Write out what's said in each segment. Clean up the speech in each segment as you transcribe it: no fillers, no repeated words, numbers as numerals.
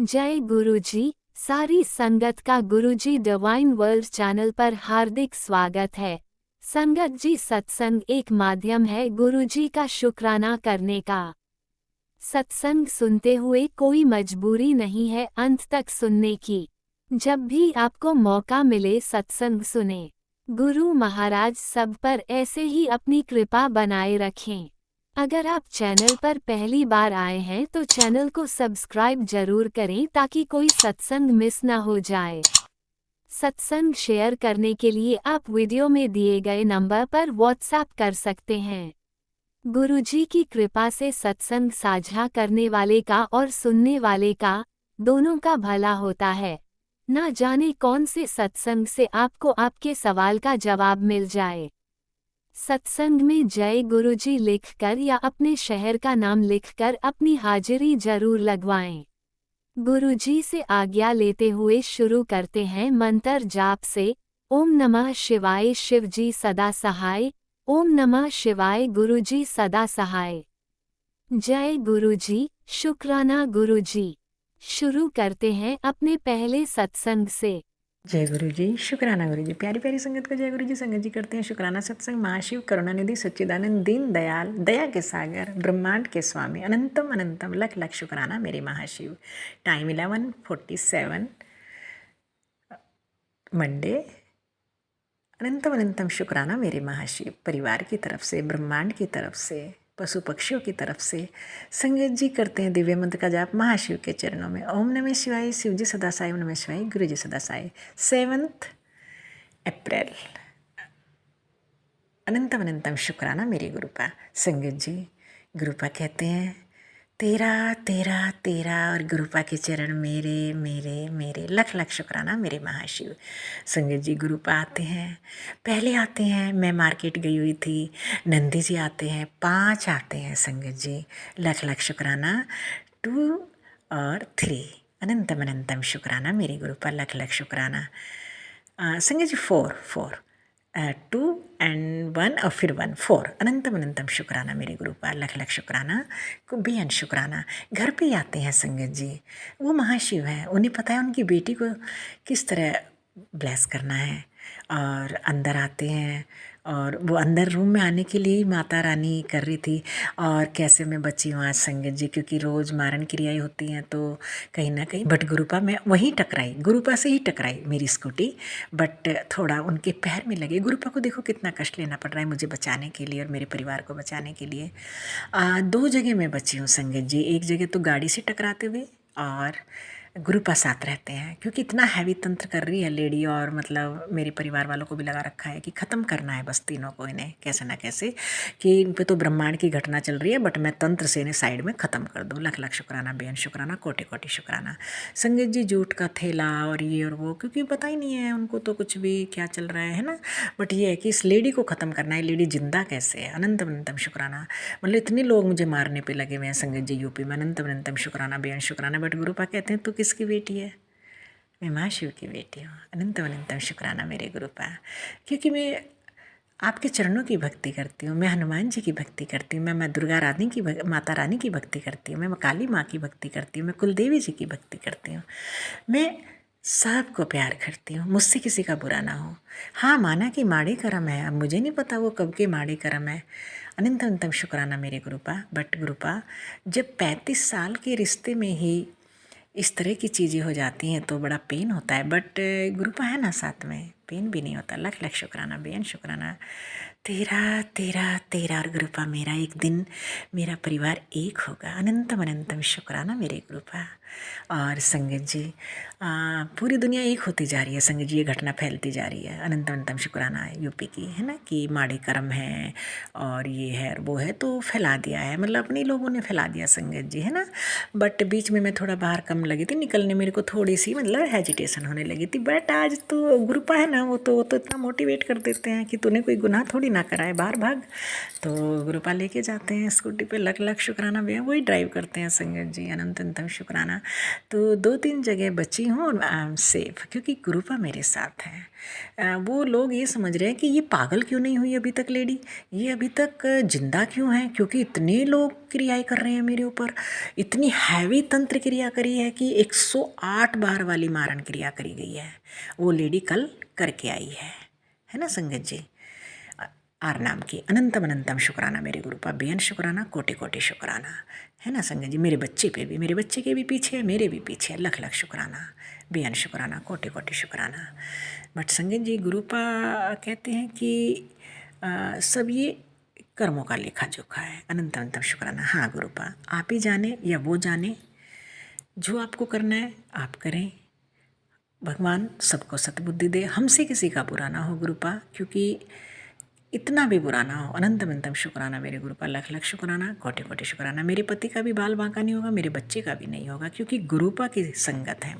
जय गुरुजी। सारी संगत का गुरुजी डिवाइन वर्ल्ड चैनल पर हार्दिक स्वागत है। संगत जी, सत्संग एक माध्यम है गुरुजी का शुक्राना करने का। सत्संग सुनते हुए कोई मजबूरी नहीं है अंत तक सुनने की। जब भी आपको मौका मिले सत्संग सुने। गुरु महाराज सब पर ऐसे ही अपनी कृपा बनाए रखें। अगर आप चैनल पर पहली बार आए हैं तो चैनल को सब्सक्राइब जरूर करें ताकि कोई सत्संग मिस न हो जाए। सत्संग शेयर करने के लिए आप वीडियो में दिए गए नंबर पर व्हाट्सएप कर सकते हैं। गुरुजी की कृपा से सत्संग साझा करने वाले का और सुनने वाले का दोनों का भला होता है। ना जाने कौन से सत्संग से आपको आपके सवाल का जवाब मिल जाए। सत्संग में जय गुरुजी लिखकर या अपने शहर का नाम लिखकर अपनी हाजिरी जरूर लगवाएं। गुरुजी से आज्ञा लेते हुए शुरू करते हैं मंत्र जाप से। ओम नमः शिवाय, शिवजी सदा सहाय। ओम नमः शिवाय, गुरुजी सदा सहाय। जय गुरुजी, शुक्राना गुरुजी। शुरू करते हैं अपने पहले सत्संग से। जय गुरु जी, शुक्राना गुरु जी। प्यारी प्यारी संगत को जय गुरु जी। संगत जी करते हैं शुक्राना सत्संग। महाशिव करुणानिधि सच्चिदानंद दीन दयाल दया के सागर ब्रह्मांड के स्वामी अनंतम अनंतम लख लख शुक्राना मेरे महाशिव। Time 11:47 Monday. अनंतम अनंतम शुक्राना मेरे महाशिव। परिवार की तरफ से, ब्रह्मांड की तरफ से, पशु पक्षियों की तरफ से संगत जी करते हैं दिव्य मंत्र का जाप महाशिव के चरणों में। ओम नमः शिवाय, शिव जी सदा साई। ओम नमः शिवाय, गुरु जी सदा साई। 7 अप्रैल। अनंतम अनंतम शुक्राना मेरे गुरुपा। संगत जी गुरुपा कहते हैं तेरा तेरा तेरा और गुरुपा के चरण मेरे मेरे मेरे लख लख शुक्राना मेरे महाशिव। संगत जी गुरुपा आते हैं, पहले आते हैं, मैं मार्केट गई हुई थी। नंदी जी आते हैं, 5 आते हैं संगत जी। लख लख शुक्राना 2 और 3। अनंतम अनंतम शुक्राना मेरे गुरुपा, लख लख शुक्राना। संगत जी 4 2 एंड 1 और फिर 1 4। अनंतम अनंतम शुक्राना मेरे गुरु पर, लख लख शुक्राना को भी शुक्राना। घर पे ही आते हैं संगत जी, वो महाशिव हैं, उन्हें पता है उनकी बेटी को किस तरह ब्लेस करना है। और अंदर आते हैं और वो अंदर रूम में आने के लिए ही माता रानी कर रही थी। और कैसे मैं बची हूँ आज संगत जी, क्योंकि रोज़ मारण क्रियाएँ होती हैं तो कहीं ना कहीं। बट गुरुपा मैं वहीं टकराई, गुरुपा से ही टकराई मेरी स्कूटी। बट थोड़ा उनके पैर में लगे। गुरुपा को देखो कितना कष्ट लेना पड़ रहा है मुझे बचाने के लिए और मेरे परिवार को बचाने के लिए। 2 जगह मैं बची हूँ संगत जी। एक जगह तो गाड़ी से टकराते हुए, और गुरुपा साथ रहते हैं क्योंकि इतना हैवी तंत्र कर रही है लेडी। और मतलब मेरे परिवार वालों को भी लगा रखा है कि ख़त्म करना है बस तीनों को, इन्हें कैसे ना कैसे, कि इन पे तो ब्रह्मांड की घटना चल रही है बट मैं तंत्र से इन्हें साइड में ख़त्म कर दूँ। लख लख शुक्राना, बेअंत शुक्राना, कोटि कोटि शुक्राना। संगत जी जूट का थैला और ये और वो, क्योंकि पता ही नहीं है उनको तो कुछ भी क्या चल रहा है ना। बट ये है कि इस लेडी को ख़त्म करना है। लेडी जिंदा कैसे है। अनंतम अनंतम शुक्राना। मतलब इतने लोग मुझे मारने पे लगे हुए हैं संगत जी यूपी में। अनंतम अनंतम शुक्राना, बेअंत शुक्राना। बट गुरुपा कहते हैं तू किसकी बेटी है। मैं महाशिव की बेटी हूँ। अनंतम अनंतम शुक्राना मेरे गुरुपा, क्योंकि मैं आपके चरणों की भक्ति करती हूँ। मैं हनुमान जी की भक्ति करती हूँ। मैं दुर्गा रानी की माता रानी की भक्ति करती हूँ। मैं काली माँ की भक्ति करती हूँ। मैं कुलदेवी जी की भक्ति करती हूँ। मैं सबको प्यार करती हूँ, मुझसे किसी का बुरा ना हो। हाँ, माना कि माड़े कर्म है, अब मुझे नहीं पता वो कब के माड़े कर्म है। अनंत अनंतम शुक्राना मेरे गुरुपा। बट गुरुपा, जब 35 साल के रिश्ते में ही इस तरह की चीज़ें हो जाती हैं तो बड़ा पेन होता है। बट गुरुपा है ना साथ में, पेन भी नहीं होता। लख लख शुक्राना, बेअंत शुक्राना। तेरा तेरा तेरा और गुरुपा मेरा, एक दिन मेरा परिवार एक होगा। अनंतम अनंतम शुक्राना मेरे गुरुपा। और संगत जी पूरी दुनिया एक होती जा रही है संगत जी, ये घटना फैलती जा रही है। अनंतम अनंतम शुक्राना यूपी की, है ना, कि माड़े कर्म है और ये है और वो है तो फैला दिया है, मतलब अपने लोगों ने फैला दिया संगत जी, है ना। बट बीच में मैं थोड़ा बाहर कम लगी थी निकलने, मेरे को थोड़ी सी मतलब हेजिटेशन होने लगी थी। बट आज तो गुरुपा है ना, वो तो इतना मोटिवेट कर देते हैं कि तूने कोई गुनाह थोड़ी ना करा है, बाहर भाग। तो गुरुपा लेके जाते हैं स्कूटी पे। लख लख शुक्राना भैया, वही ड्राइव करते हैं संगत जी। अनंत अनंतम शुक्राना। शुक्राना। तो 2-3 जगह बची हूँ और आई एम सेफ, क्योंकि गुरुपा मेरे साथ है। वो लोग ये समझ रहे हैं कि ये पागल क्यों नहीं हुई अभी तक लेडी, ये अभी तक जिंदा क्यों है, क्योंकि इतने लोग क्रियाएं कर रहे हैं मेरे ऊपर। इतनी हैवी तंत्र क्रिया करी है कि 108 बार वाली मारण क्रिया करी गई है। वो लेडी कल करके आई है ना संगत जी। आर नाम की अनंतम अनंतम शुक्राना मेरे गुरुपा, बेअन शुक्राना, कोटि कोटि शुक्राना, है ना संगत जी। मेरे बच्चे पे भी, मेरे बच्चे के भी पीछे है, मेरे भी पीछे है, लख लख शुक्राना, बेअन शुक्राना, कोटि कोटि शुक्राना। बट संगत जी गुरुपा कहते हैं कि सब ये कर्मों का लेखा जोखा है। अनंत अनंतम शुक्राना। हाँ गुरुपा, आप ही जाने या वो जाने, जो आपको करना है आप करें। भगवान सबको सतबुद्धि दे, हमसे किसी का बुरा ना हो गुरुपा, क्योंकि इतना भी बुरा ना हो। अनंत अनंतम शुक्राना मेरे गुरुपा, लख लख शुक्राना, कोटि कोटि शुक्राना। मेरे पति का भी बाल बांका नहीं होगा, मेरे बच्चे का भी नहीं होगा, क्योंकि गुरुपा की संगत है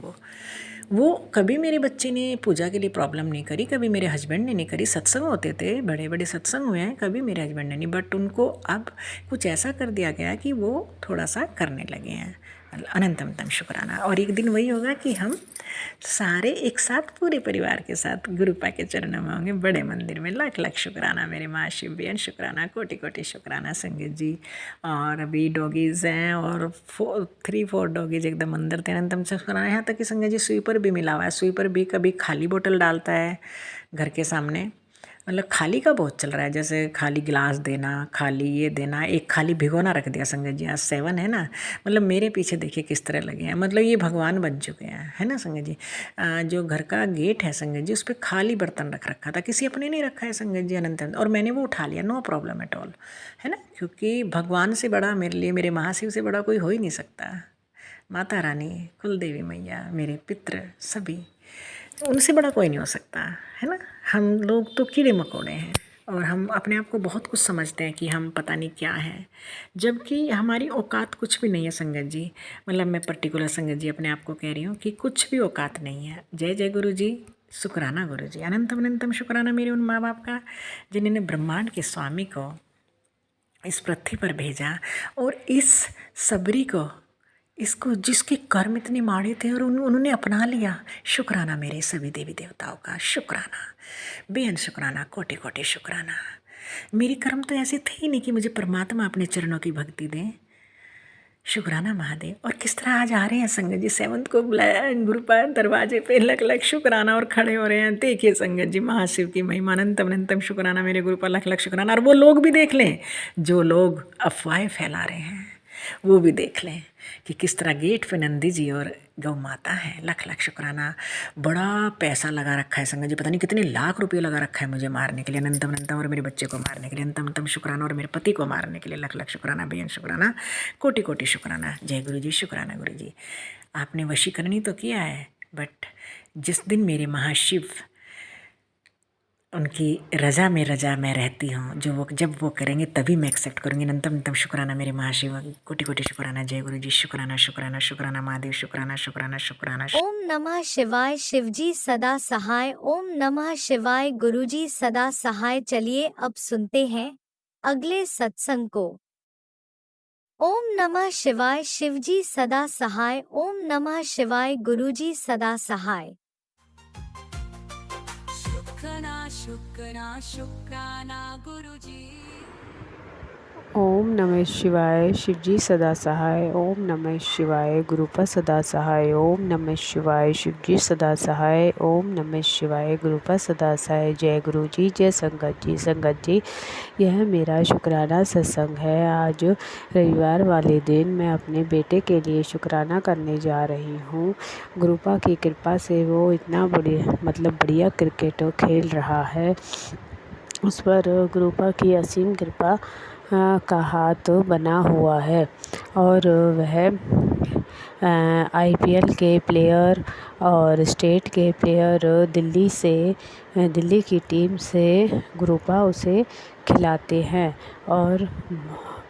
वो कभी मेरे बच्चे ने पूजा के लिए प्रॉब्लम नहीं करी, कभी मेरे हस्बैंड ने नहीं करी। सत्संग होते थे, बड़े बड़े सत्संग हुए हैं, कभी मेरे हस्बैंड ने नहीं, बट उनको अब कुछ ऐसा कर दिया गया कि वो थोड़ा सा करने लगे हैं। अनंतम शुक्राना। और एक दिन वही होगा कि हम सारे एक साथ पूरे परिवार के साथ गुरुपा के चरणों में होंगे, बड़े मंदिर में। लाख लाख शुक्राना मेरे माँ शिव, बेअन शुक्राना, कोटि कोटि शुक्राना संगीत जी। और अभी डॉगीज़ हैं और 3-4 डॉगीज एकदम अंदर थे। अनंतम शुक्राना। यहाँ तक कि संगीत जी स्वीपर भी मिला हुआ है। स्वीपर भी कभी खाली बोतल डालता है घर के सामने, मतलब खाली का बहुत चल रहा है, जैसे खाली गिलास देना, खाली ये देना। एक खाली भिगोना रख दिया संगत जी, आज 7 है ना, मतलब मेरे पीछे देखिए किस तरह लगे हैं, मतलब ये भगवान बन चुके हैं, है ना संगत जी। जो घर का गेट है संगत जी, उस पर खाली बर्तन रख रखा था, किसी अपने नहीं रखा है संगत जी, अनंत, और मैंने वो उठा लिया, नो प्रॉब्लम एट ऑल, है ना, क्योंकि भगवान से बड़ा मेरे लिए, मेरे महाशिव से बड़ा कोई हो ही नहीं सकता। माता रानी, कुल देवी मैया, मेरे पितृ सभी, उनसे बड़ा कोई नहीं हो सकता, है ना। हम लोग तो कीड़े मकोड़े हैं और हम अपने आप को बहुत कुछ समझते हैं कि हम पता नहीं क्या है, जबकि हमारी औकात कुछ भी नहीं है संगत जी। मतलब मैं पर्टिकुलर संगत जी अपने आप को कह रही हूँ कि कुछ भी औकात नहीं है। जय जय गुरु जी, शुक्राना गुरु जी, अनंतम अनंतम शुक्राना मेरे उन माँ बाप का, जिन्होंने ब्रह्मांड के स्वामी को इस पृथ्वी पर भेजा और इस सबरी को, इसको जिसके कर्म इतने माड़े थे और उन्होंने अपना लिया। शुक्राना मेरे सभी देवी देवताओं का, शुक्राना, बेअन शुक्राना, कोटि कोटि शुक्राना। मेरे कर्म तो ऐसे थे ही नहीं कि मुझे परमात्मा अपने चरणों की भक्ति दें। शुक्राना महादेव। और किस तरह आज आ रहे हैं संगत जी, 7th को बुलाया गुरुपा दरवाजे पे, लख लख शुक्राना, और खड़े हो रहे हैं। देखिए संगत जी महाशिव की महिमा, अनंतम अनंतम शुक्राना मेरे गुरुपा, लख लख शुक्राना। और वो लोग भी देख लें जो लोग अफवाहें फैला रहे हैं, वो भी देख लें कि किस तरह गेट पे नंदी जी और गौ माता है। लख लख शुक्राना। बड़ा पैसा लगा रखा है संगत जी, पता नहीं कितने लाख रुपये लगा रखा है मुझे मारने के लिए, अनंतम अनंतम, और मेरे बच्चे को मारने के लिए अनंतम अनंतम शुक्राना, और मेरे पति को मारने के लिए लख लख शुक्राना, बेअन शुक्राना, कोटि कोटि शुक्राना। जय गुरु जी, शुक्राना गुरु जी। आपने वशीकरणी तो किया है, बट जिस दिन मेरे महाशिव, उनकी रजा में रहती हूँ, जो वो जब वो करेंगे तभी मैं एक्सेप्ट करूँगी। अनंतम अनंतम शुक्राना मेरे महाशिव, कोटि कोटि शुक्राना। जय गुरु जी, शुक्राना शुक्राना शुक्राना महादेव, शुक्राना शुक्राना शुक्राना। ओम नमः शिवाय, शिवजी सदा सहाय। ओम नमः शिवाय, गुरुजी सदा सहाय। चलिए अब सुनते हैं अगले सत्संग को। ओम नमः शिवाय, शिवजी सदा सहाय। ओम नमः शिवाय, गुरुजी सदा सहाय। शुक्राना गुरुजी। ओम नमः शिवाय, शिवजी सदा सहाय। ओम नमः शिवाय, गुरुपा सदा सहाय। ओम नमः शिवाय, शिवजी सदा सहाय। ओम नमः शिवाय, गुरुपा सदा सहाय। जय गुरु जी, जय संगत जी। संगत जी, यह मेरा शुक्राना सत्संग है। आज रविवार वाले दिन मैं अपने बेटे के लिए शुक्राना करने जा रही हूँ। गुरुपा की कृपा से वो इतना बढ़िया क्रिकेट खेल रहा है, उस पर गुरुपा की असीम कृपा का हाथ बना हुआ है, और वह IPL के प्लेयर और स्टेट के प्लेयर, दिल्ली की टीम से गुरुपा उसे खिलाते हैं, और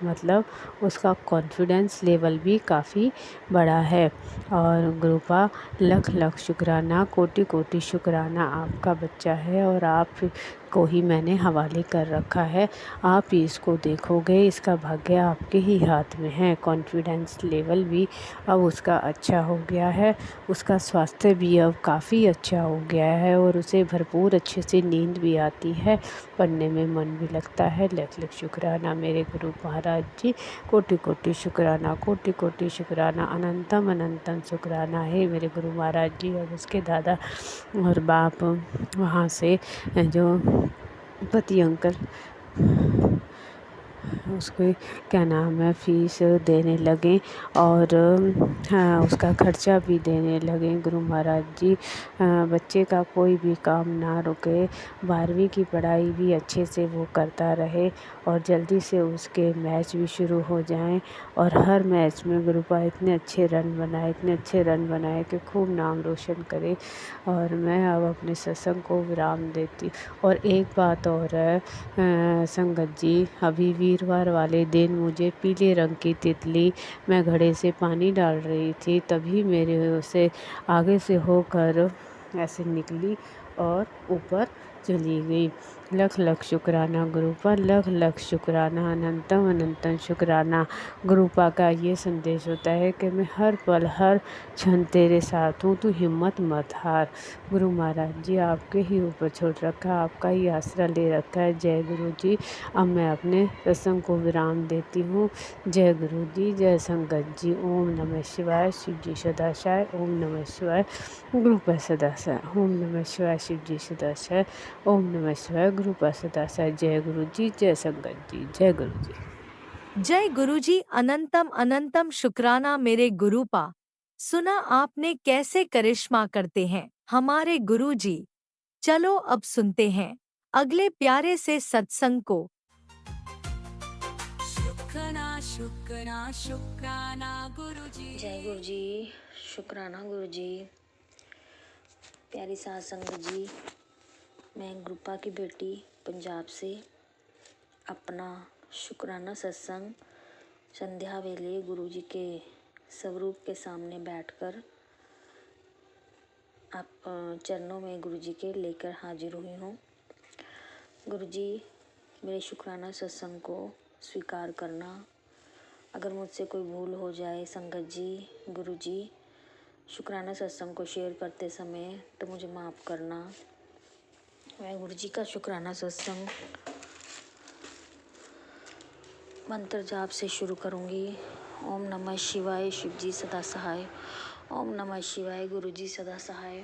मतलब उसका कॉन्फिडेंस लेवल भी काफ़ी बड़ा है। और गुरुपा लख लख शुक्राना, कोटि कोटि शुक्राना, आपका बच्चा है और आप को ही मैंने हवाले कर रखा है। आप ही इसको देखोगे, इसका भाग्य आपके ही हाथ में है। कॉन्फिडेंस लेवल भी अब उसका अच्छा हो गया है, उसका स्वास्थ्य भी अब काफ़ी अच्छा हो गया है और उसे भरपूर अच्छे से नींद भी आती है, पढ़ने में मन भी लगता है। लख लख शुक्राना मेरे गुरु महाराज जी, कोटि कोटि शुक्राना, कोटि कोटि शुक्राना, अनंतम अनंतम शुक्राना है मेरे गुरु महाराज जी। अब उसके दादा और बाप वहाँ से जो पति अंकल उसको क्या नाम है फीस देने लगे और हाँ उसका खर्चा भी देने लगे। गुरु महाराज जी बच्चे का कोई भी काम ना रुके, 12वीं की पढ़ाई भी अच्छे से वो करता रहे और जल्दी से उसके मैच भी शुरू हो जाएं और हर मैच में गुरुपा इतने अच्छे रन बनाए, इतने अच्छे रन बनाए कि खूब नाम रोशन करे। और मैं अब अपने सत्संग को विराम देती। और एक बात और है संगत जी, अभी वीरवार वाले दिन मुझे पीले रंग की तितली, मैं घड़े से पानी डाल रही थी, तभी मेरे से आगे से होकर ऐसे निकली और ऊपर चली गई। लख लख शुक्राना गुरुपा, लख लख शुक्राना, अनंतम अनंतम शुक्राना। गुरुपा का ये संदेश होता है कि मैं हर पल हर क्षण तेरे साथ हूँ, तू हिम्मत मत हार। गुरु महाराज जी आपके ही ऊपर छोड़ रखा, आपका ही आसरा ले रखा है। जय गुरु जी। अब मैं अपने प्रसंग को विराम देती हूँ। जय गुरु जी, जय संगत जी। ओम नमः शिवाय, शिव जी सदाशय। ओम नमः शिवाय, गुरु पर सदाशय। ओम नमः शिवाय, शिव जी सदाशय। ओम नमः शिवाय, गुरु पर सदाशय। जय गुरु जी, जय संगत जी। जय गुरु जी। जय गुरुजी, अनंतम अनंतम शुक्राना मेरे गुरुपा। सुना आपने कैसे करिश्मा करते हैं हमारे गुरुजी। चलो अब सुनते हैं अगले प्यारे से सत्संग को। शुक्राना शुक्राना शुक्राना गुरुजी। जय गुरु जी, शुक्राना गुरु जी। प्यारी साध संगत जी, मैं गुरुपा की बेटी पंजाब से अपना शुक्राना सत्संग संध्या वेले गुरु जी के स्वरूप के सामने बैठकर आप चरणों में गुरु जी के लेकर हाजिर हुई हूँ। गुरु जी, मेरे शुक्राना सत्संग को स्वीकार करना। अगर मुझसे कोई भूल हो जाए संगत जी, गुरु जी, शुक्राना सत्संग को शेयर करते समय तो मुझे माफ़ करना। मैं गुरु जी का शुक्राना सत्संग मंत्र जाप से शुरू करूँगी। ओम नमः शिवाय, शिव जी सदा सहाय। ओम नमः शिवाय, गुरु जी सदा सहाय।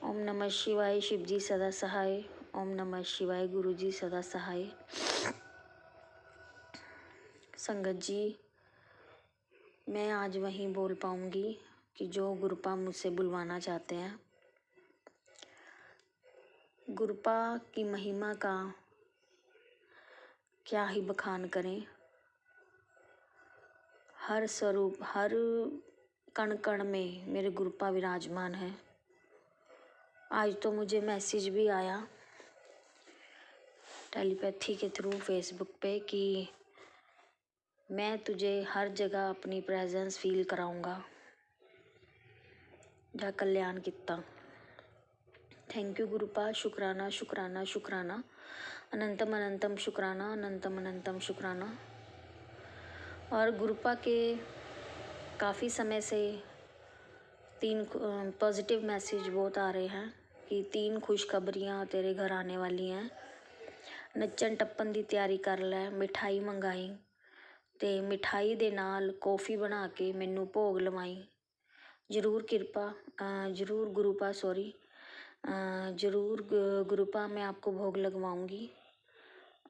ओम नमः शिवाय, शिव जी सदा सहाय। ओम नमः शिवाय, गुरु जी सदा सहाय। संगत जी, मैं आज वहीं बोल पाऊँगी कि जो गुरुपा मुझसे बुलवाना चाहते हैं। गुरुपा की महिमा का क्या ही बखान करें। हर स्वरूप, हर कण कण में मेरे गुरुपा विराजमान है। आज तो मुझे मैसेज भी आया टेलीपैथी के थ्रू फेसबुक पे कि मैं तुझे हर जगह अपनी प्रेजेंस फील कराऊंगा। जा कल्याण किता। Thank you गुरुपा। शुक्राना शुक्राना शुक्राना, अनंतम अनंतम शुक्राना, अनंतम अनंतम शुक्राना। और गुरुपा के काफ़ी समय से 3 पॉजिटिव मैसेज बहुत आ रहे हैं कि 3 खुशखबरियाँ तेरे घर आने वाली हैं। नच्चन टप्पन ਦੀ ਤਿਆਰੀ ਕਰ ਲੈ, ਮਿਠਾਈ ਮੰਗਾਈ ਤੇ ਮਿਠਾਈ ਦੇ ਨਾਲ ਕੌਫੀ ਬਣਾ ਕੇ ਮੈਨੂੰ ਭੋਗ ਲਵਾਈ। ज़रूर कृपा, ज़रूर गुरुपा, सॉरी, ज़रूर गुरुपा, मैं आपको भोग लगवाऊंगी।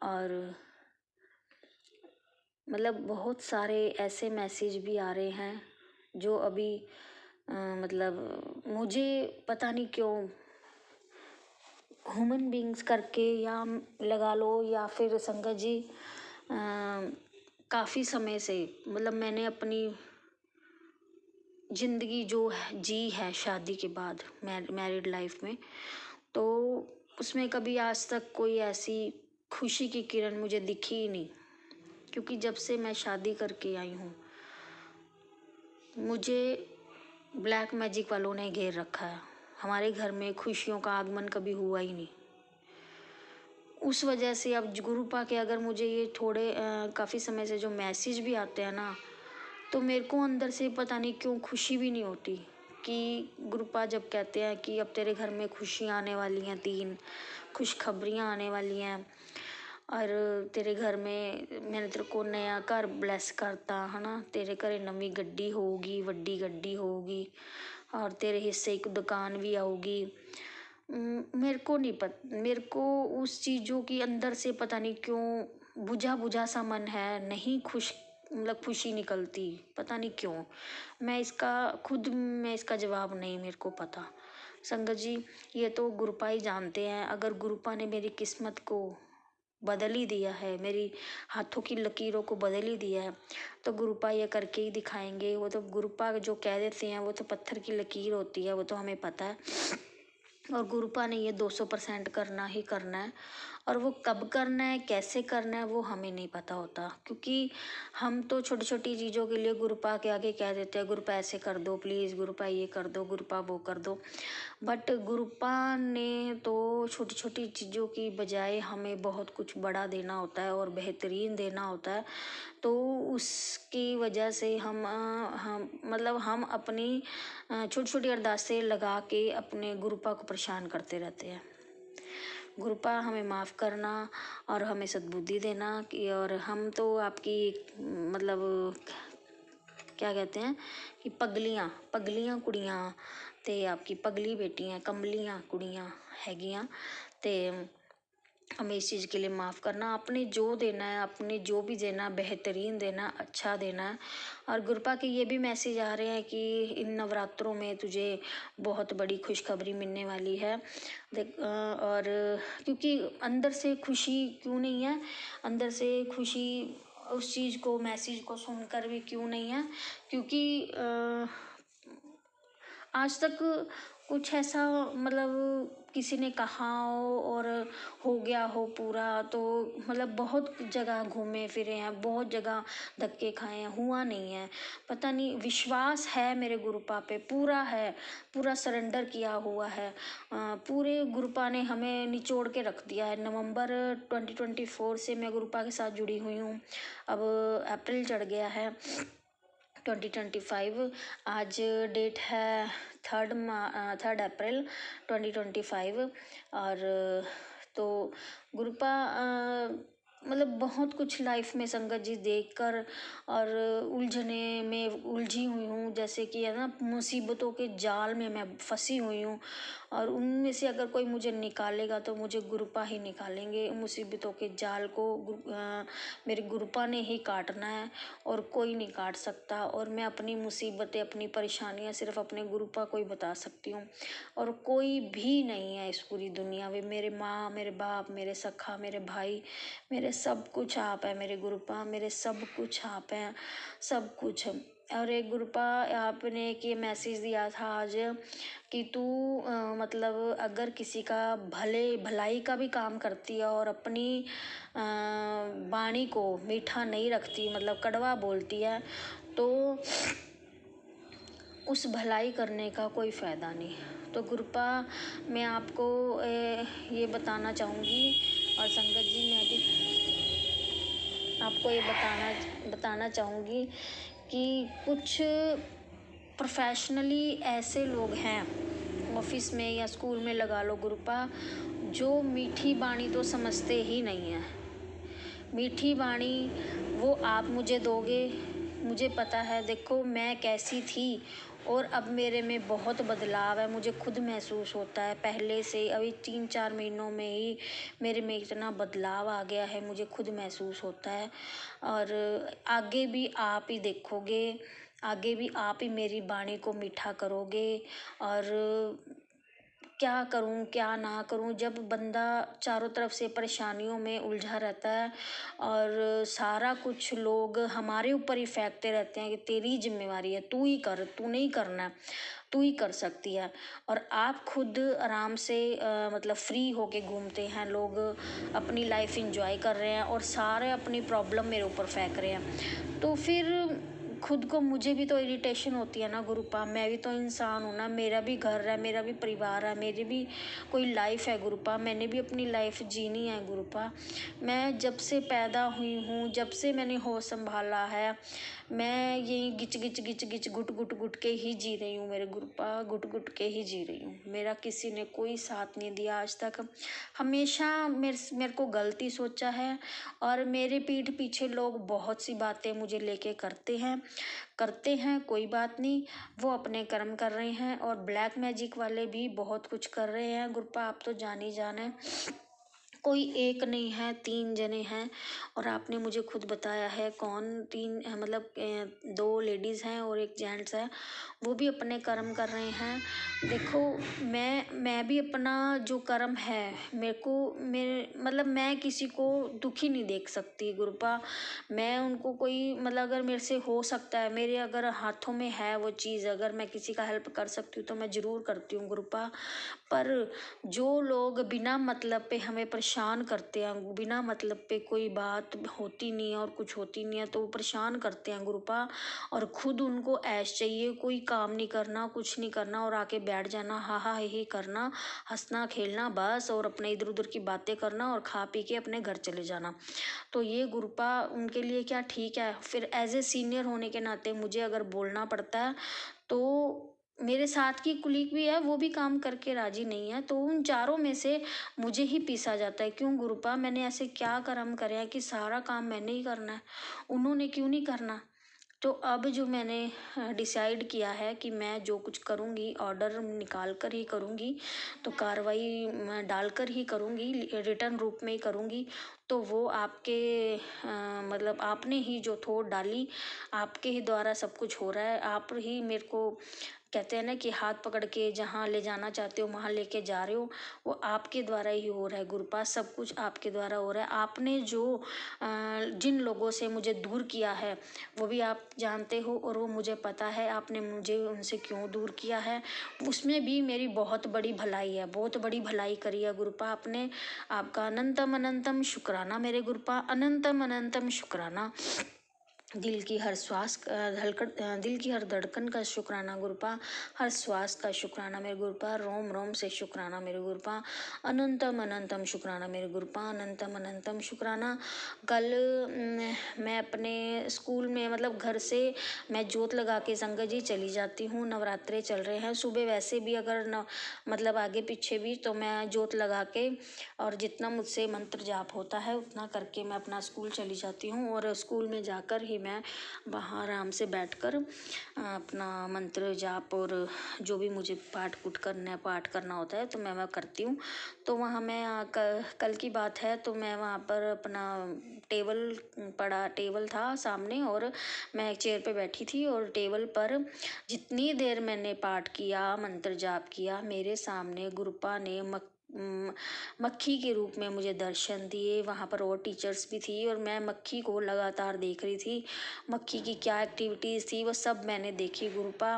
और मतलब बहुत सारे ऐसे मैसेज भी आ रहे हैं जो अभी मतलब मुझे पता नहीं क्यों ह्यूमन बींग्स करके या लगा लो या फिर संगत जी काफ़ी समय से मतलब मैंने अपनी ज़िंदगी जो जी है शादी के बाद मैरिड लाइफ में, तो उसमें कभी आज तक कोई ऐसी खुशी की किरण मुझे दिखी ही नहीं। क्योंकि जब से मैं शादी करके आई हूँ मुझे ब्लैक मैजिक वालों ने घेर रखा है। हमारे घर में खुशियों का आगमन कभी हुआ ही नहीं। उस वजह से अब गुरुपा के अगर मुझे ये थोड़े काफ़ी समय से जो मैसेज भी आते हैं ना, तो मेरे को अंदर से पता नहीं क्यों खुशी भी नहीं होती कि गुरुपा जब कहते हैं कि अब तेरे घर में खुशियाँ आने वाली हैं, 3 खुशखबरियाँ आने वाली हैं और तेरे घर में मैंने तेरे को नया घर ब्लेस करता है ना, तेरे घरे नवी गड्डी होगी, वड्डी गड्डी होगी और तेरे हिस्से एक दुकान भी आऊगी। मेरे को नहीं मेरे को उस चीज़ों की अंदर से पता नहीं क्यों बुझा बुझा सा मन है, नहीं मतलब खुशी निकलती, पता नहीं क्यों। मैं इसका जवाब नहीं मेरे को पता। संगत जी, ये तो गुरुपा ही जानते हैं। अगर गुरुपा ने मेरी किस्मत को बदल ही दिया है, मेरी हाथों की लकीरों को बदल ही दिया है, तो गुरुपा ये करके ही दिखाएंगे। वो तो गुरुपा जो कह देते हैं वो तो पत्थर की लकीर होती है, वो तो हमें पता है। और गुरुपा ने ये 200% करना ही करना है, और वो कब करना है, कैसे करना है, वो हमें नहीं पता होता, क्योंकि हम तो छोटी छोटी चीज़ों के लिए गुरुपा के आगे कह देते हैं, गुरुपा ऐसे कर दो प्लीज़, गुरुपा ये कर दो, गुरुपा वो कर दो। बट गुरुपा ने तो छोटी छोटी चीज़ों की बजाय हमें बहुत कुछ बड़ा देना होता है और बेहतरीन देना होता है। तो उसकी वजह से हम अपनी छोटी छोटी अरदासें लगा के अपने गुरुपा को परेशान करते रहते हैं। गुरुपा हमें माफ़ करना और हमें सद्बुद्धि देना कि, और हम तो आपकी मतलब क्या कहते हैं कि पगलियां कुड़ियां ते आपकी पगली बेटियां कमलियां कुड़ियां हैगियां ते हमें इस चीज़ के लिए माफ़ करना। आपने जो देना है, आपने जो भी देना बेहतरीन देना, अच्छा देना है। और गुरुपा के ये भी मैसेज आ रहे हैं कि इन नवरात्रों में तुझे बहुत बड़ी खुशखबरी मिलने वाली है। देख और क्योंकि अंदर से खुशी क्यों नहीं है, अंदर से खुशी उस चीज़ को मैसेज को सुनकर भी क्यों नहीं है, क्योंकि आज तक कुछ ऐसा मतलब किसी ने कहा हो और हो गया हो पूरा, तो मतलब बहुत जगह घूमे फिरे हैं, बहुत जगह धक्के खाए हैं, हुआ नहीं है। पता नहीं, विश्वास है मेरे गुरुपा पे, पूरा है, पूरा सरेंडर किया हुआ है। पूरे गुरुपा ने हमें निचोड़ के रख दिया है। नवंबर 2024 से मैं गुरुपा के साथ जुड़ी हुई हूँ। अब अप्रैल चढ़ गया है 2025, आज डेट है 3 अप्रैल 2025। और तो गुरुपा मतलब बहुत कुछ लाइफ में संगत जी देखकर और उलझने में उलझी हुई हूँ, जैसे कि है ना मुसीबतों के जाल में मैं फंसी हुई हूँ, और उनमें से अगर कोई मुझे निकालेगा तो मुझे गुरुपा ही निकालेंगे। मुसीबतों के जाल को मेरे गुरुपा ने ही काटना है और कोई नहीं काट सकता। और मैं अपनी मुसीबतें, अपनी परेशानियाँ सिर्फ अपने गुरुपा को ही बता सकती हूँ, और कोई भी नहीं है इस पूरी दुनिया में। मेरे माँ, मेरे बाप, मेरे सखा, मेरे भाई, मेरे सब कुछ आप है मेरे गुरुपा, मेरे सब कुछ आप हैं, सब कुछ। और एक गुरुपा आपने एक ये मैसेज दिया था आज कि तू मतलब अगर किसी का भलाई का भी काम करती है और अपनी वाणी को मीठा नहीं रखती, मतलब कड़वा बोलती है, तो उस भलाई करने का कोई फ़ायदा नहीं। तो गुरुपा मैं आपको ये बताना चाहूँगी, और संगत जी मैं भी आपको ये बताना चाहूँगी कि कुछ प्रोफेशनली ऐसे लोग हैं ऑफिस में या स्कूल में लगा लो गुरुपा, जो मीठी बाणी तो समझते ही नहीं है। मीठी बाणी वो आप मुझे दोगे, मुझे पता है, देखो मैं कैसी थी और अब मेरे में बहुत बदलाव है, मुझे खुद महसूस होता है। पहले से अभी 3-4 महीनों में ही मेरे में इतना बदलाव आ गया है, मुझे खुद महसूस होता है। और आगे भी आप ही देखोगे, आगे भी आप ही मेरी वाणी को मीठा करोगे। और क्या करूं क्या ना करूं, जब बंदा चारों तरफ से परेशानियों में उलझा रहता है और सारा कुछ लोग हमारे ऊपर ही फेंकते रहते हैं कि तेरी जिम्मेवारी है, तू ही कर, तू नहीं करना, तू ही कर सकती है, और आप खुद आराम से मतलब फ्री होके घूमते हैं, लोग अपनी लाइफ एंजॉय कर रहे हैं और सारे अपनी प्रॉब्लम मेरे ऊपर फेंक रहे हैं, तो फिर खुद को मुझे भी तो इरिटेशन होती है ना गुरुपा, मैं भी तो इंसान हूँ ना, मेरा भी घर है, मेरा भी परिवार है, मेरी भी कोई लाइफ है गुरुपा, मैंने भी अपनी लाइफ जीनी है गुरुपा। मैं जब से पैदा हुई हूँ, जब से मैंने होश संभाला है, मैं यही गिच गिच गिच गिच घुट घुट घुट के ही जी रही हूँ मेरे गुरुपा, घुट घुट के ही जी रही हूँ। मेरा किसी ने कोई साथ नहीं दिया आज तक, हमेशा मेरे को गलती सोचा है, और मेरे पीठ पीछे लोग बहुत सी बातें मुझे लेके करते हैं, कोई बात नहीं, वो अपने कर्म कर रहे हैं। और ब्लैक मैजिक वाले भी बहुत कुछ कर रहे हैं गुरुपा, आप तो जान ही जाने, कोई एक नहीं है, 3 जने हैं। और आपने मुझे खुद बताया है कौन 3, मतलब 2 लेडीज़ हैं और 1 जेंट्स है, वो भी अपने कर्म कर रहे हैं। देखो, मैं भी अपना जो कर्म है, मेरे मतलब मैं किसी को दुखी नहीं देख सकती गुरुपा। मैं उनको कोई मतलब अगर मेरे से हो सकता है, मेरे अगर हाथों में है वो चीज़, अगर मैं किसी का हेल्प कर सकती हूँ तो मैं ज़रूर करती हूँ गुरुपा। पर जो लोग बिना मतलब पे हमें परेशान करते हैं, बिना मतलब पे कोई बात होती नहीं है और कुछ होती नहीं है तो वो परेशान करते हैं गुरुपा, और खुद उनको ऐश चाहिए, कोई काम नहीं करना, कुछ नहीं करना, और आके बैठ जाना, हा हा ही करना, हंसना खेलना बस, और अपने इधर उधर की बातें करना और खा पी के अपने घर चले जाना। तो ये गुरुपा उनके लिए क्या ठीक है? फिर एज ए सीनियर होने के नाते मुझे अगर बोलना पड़ता है, तो मेरे साथ की कुलीग भी है, वो भी काम करके राजी नहीं है, तो उन चारों में से मुझे ही पीसा जाता है। क्यों गुरुपा? मैंने ऐसे क्या कर्म करे हैं कि सारा काम मैंने ही करना है, उन्होंने क्यों नहीं करना? तो अब जो मैंने डिसाइड किया है कि मैं जो कुछ करूँगी ऑर्डर निकाल कर ही करूँगी, तो कार्रवाई मैं डालकर ही करूँगी, रिटर्न रूप में ही करूँगी। तो वो आपके मतलब आपने ही जो थोट डाली, आपके ही द्वारा सब कुछ हो रहा है, आप ही मेरे को कहते हैं ना कि हाथ पकड़ के जहाँ ले जाना चाहते हो वहाँ लेके जा रहे हो, वो आपके द्वारा ही हो रहा है गुरुपा, सब कुछ आपके द्वारा हो रहा है। आपने जो जिन लोगों से मुझे दूर किया है वो भी आप जानते हो, और वो मुझे पता है आपने मुझे उनसे क्यों दूर किया है, उसमें भी मेरी बहुत बड़ी भलाई है, बहुत बड़ी भलाई करी है गुरुपा आपने। आपका अनंतम अनंतम शुक्राना मेरे गुरुपा, अनंतम अनंतम शुक्राना। दिल की हर दिल की हर धड़कन का शुक्राना गुरुपा, हर श्वास का शुक्राना मेरे गुरुपा, रोम रोम से शुक्राना मेरे गुरुपा, अनंतम अनंतम शुक्राना मेरे गुरुपा, अनंतम अनंतम शुक्राना। कल मैं अपने स्कूल में मतलब घर से मैं जोत लगा के संगत जी चली जाती हूँ, नवरात्रे चल रहे हैं, सुबह वैसे भी अगर मतलब आगे पीछे भी तो मैं जोत लगा के और जितना मुझसे मंत्र जाप होता है उतना करके मैं अपना स्कूल चली जाती हूँ, और स्कूल में जाकर ही मैं वहाँ आराम से बैठकर अपना मंत्र जाप और जो भी मुझे पाठ करना होता है तो मैं वह करती हूँ। तो वहाँ मैं कल की बात है, तो मैं वहाँ पर अपना टेबल था सामने, और मैं एक चेयर पे बैठी थी, और टेबल पर जितनी देर मैंने पाठ किया, मंत्र जाप किया, मेरे सामने गुरुपा ने मक्खी के रूप में मुझे दर्शन दिए। वहाँ पर और टीचर्स भी थी और मैं मक्खी को लगातार देख रही थी, मक्खी की क्या एक्टिविटीज़ थी वो सब मैंने देखी गुरुपा।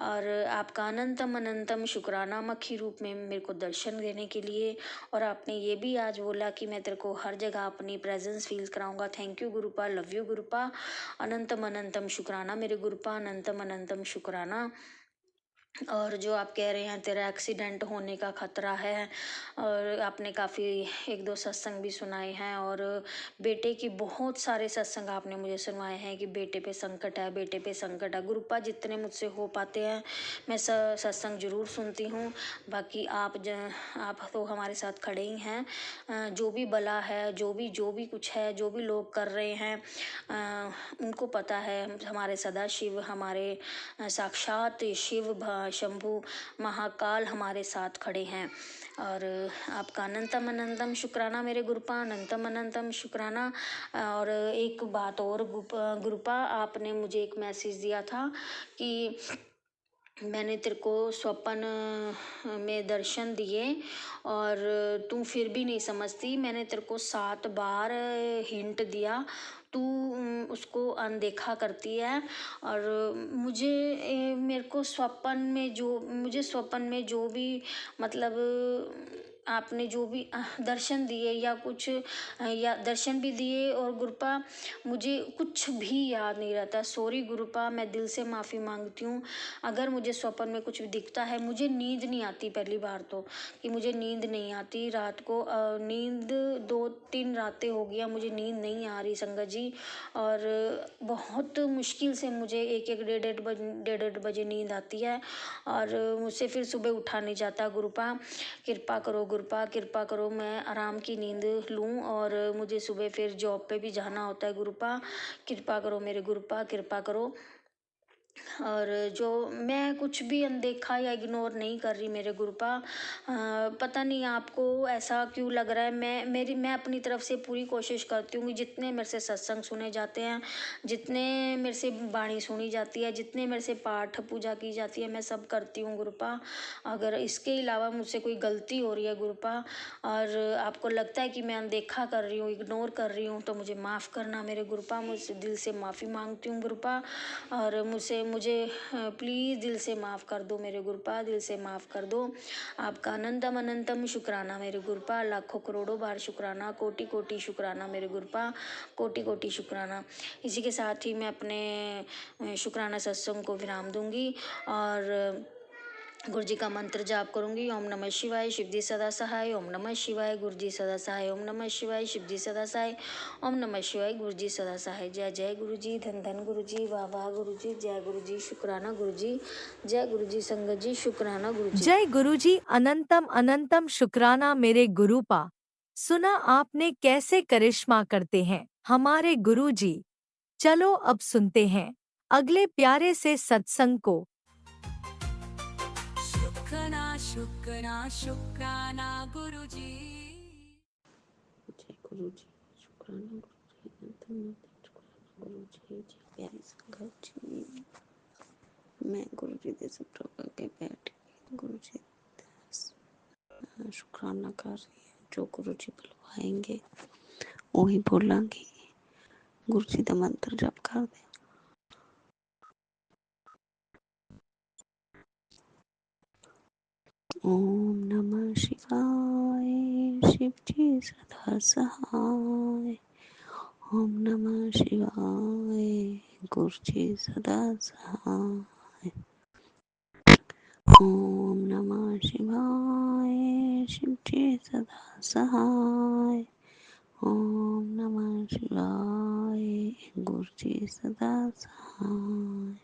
और आपका अनंतम अनंतम शुक्राना मक्खी रूप में मेरे को दर्शन देने के लिए, और आपने ये भी आज बोला कि मैं तेरे को हर जगह अपनी प्रेजेंस फील कराऊंगा। Thank you Gurupa, love you Gurupa, अनंतम अनंतम शुक्राना मेरे गुरुपा, अनंतम अनंतम शुक्राना। और जो आप कह रहे हैं तेरा एक्सीडेंट होने का खतरा है, और आपने काफ़ी 1-2 सत्संग भी सुनाए हैं, और बेटे की बहुत सारे सत्संग आपने मुझे सुनवाए हैं कि बेटे पे संकट है, बेटे पे संकट है। गुरुपा जितने मुझसे हो पाते हैं मैं सत्संग जरूर सुनती हूँ। बाकी आप तो हमारे साथ खड़े ही हैं, जो भी बला है, जो भी कुछ है, जो भी लोग कर रहे हैं, उनको पता है हमारे सदाशिव, हमारे साक्षात शिव शंभु महाकाल हमारे साथ खड़े हैं। और आपका अनंतम अनंतम शुक्राना मेरे गुरुपा, अनंतम अनंतम शुक्राना। और एक बात और गुरुपा, आपने मुझे एक मैसेज दिया था कि मैंने तेरे को स्वप्न में दर्शन दिए और तू फिर भी नहीं समझती। मैंने तेरे को 7 बार हिंट दिया, तू उसको अनदेखा करती है। और मेरे को स्वप्न में जो भी मतलब आपने जो भी दर्शन दिए या कुछ या दर्शन भी दिए, और गुरुपा मुझे कुछ भी याद नहीं रहता। सॉरी गुरुपा, मैं दिल से माफ़ी मांगती हूँ अगर मुझे स्वप्न में कुछ भी दिखता है। मुझे नींद नहीं आती, पहली बार तो कि मुझे नींद नहीं आती रात को। नींद 2-3 रातें हो गया मुझे नींद नहीं आ रही संगत जी, और बहुत मुश्किल से मुझे 1-1 डेढ़ बजे नींद आती है, और मुझसे फिर सुबह उठा नहीं जाता। गुरुपा कृपा करो, गुरुपा कृपा करो, मैं आराम की नींद लूँ, और मुझे सुबह फिर जॉब पे भी जाना होता है। गुरुपा कृपा करो मेरे गुरुपा, कृपा करो। और जो मैं कुछ भी अनदेखा या इग्नोर नहीं कर रही मेरे गुरुपा। पता नहीं आपको ऐसा क्यों लग रहा है। मैं अपनी तरफ से पूरी कोशिश करती हूँ कि जितने मेरे से सत्संग सुने जाते हैं, जितने मेरे से वाणी सुनी जाती है, जितने मेरे से पाठ पूजा की जाती है, मैं सब करती हूँ गुरुपा। अगर इसके अलावा मुझसे कोई गलती हो रही है गुरुपा, और आपको लगता है कि मैं अनदेखा कर रही हूँ, इग्नोर कर रही हूँ, तो मुझे माफ़ करना मेरे गुरुपा। मुझसे दिल से माफ़ी मांगती हूँ गुरुपा, और मुझे प्लीज़ दिल से माफ़ कर दो मेरे गुरुपा, दिल से माफ़ कर दो। आपका अनंतम अनंतम शुक्राना मेरे गुरुपा, लाखों करोड़ों बार शुक्राना, कोटि कोटि शुक्राना मेरे गुरुपा, कोटि कोटि शुक्राना। इसी के साथ ही मैं अपने शुक्राना सत्संग को विराम दूंगी, और गुरु जी का मंत्र जाप करूंगी। ओम नमः शिवाय, शिव जी सदा सहाय। ओम नमः शिवाय, गुरु जी सदा सहाय। ओम नमः शिवाय, शिव जी सदा सहाय। ओम नमः शिवाय, गुरु जी सदा सहाय। जय जय गुरु जी, धन धन गुरु जी, वाह वाह गुरु जी, जय गुरु जी, शुक्राना गुरु जी, जय गुरु जी, संगत जी, शुक्राना गुरु जी। जय गुरुजी, अनंतम अनंतम शुक्राना मेरे गुरुपा। सुना आपने कैसे करिश्मा करते हैं हमारे गुरुजी। चलो अब सुनते हैं अगले प्यारे से सत्संग को। शुक्राना शुक्राना शुक्राना गुरुजी। जय गुरु जी, शुक्राना गुरु जी, अनंत शुक्राना गुरु जी, जय प्यारी संगत जी। मैं गुरु जी के सब प्रकार के बैठ गुरु जी शुक्राना कर रही है। जो गुरु जी बुलवाएंगे वही बोलांगी। गुरु जी का मंत्र जप कर दे। ओम नमः शिवाय, शिव जी सदा सहाय। ओम नमः शिवाय, गुरु जी सदा सहाय। ओम नमः शिवाय, शिव जी सदा सहाय। ओम नमः शिवाय, गुरु जी सदा सहाय।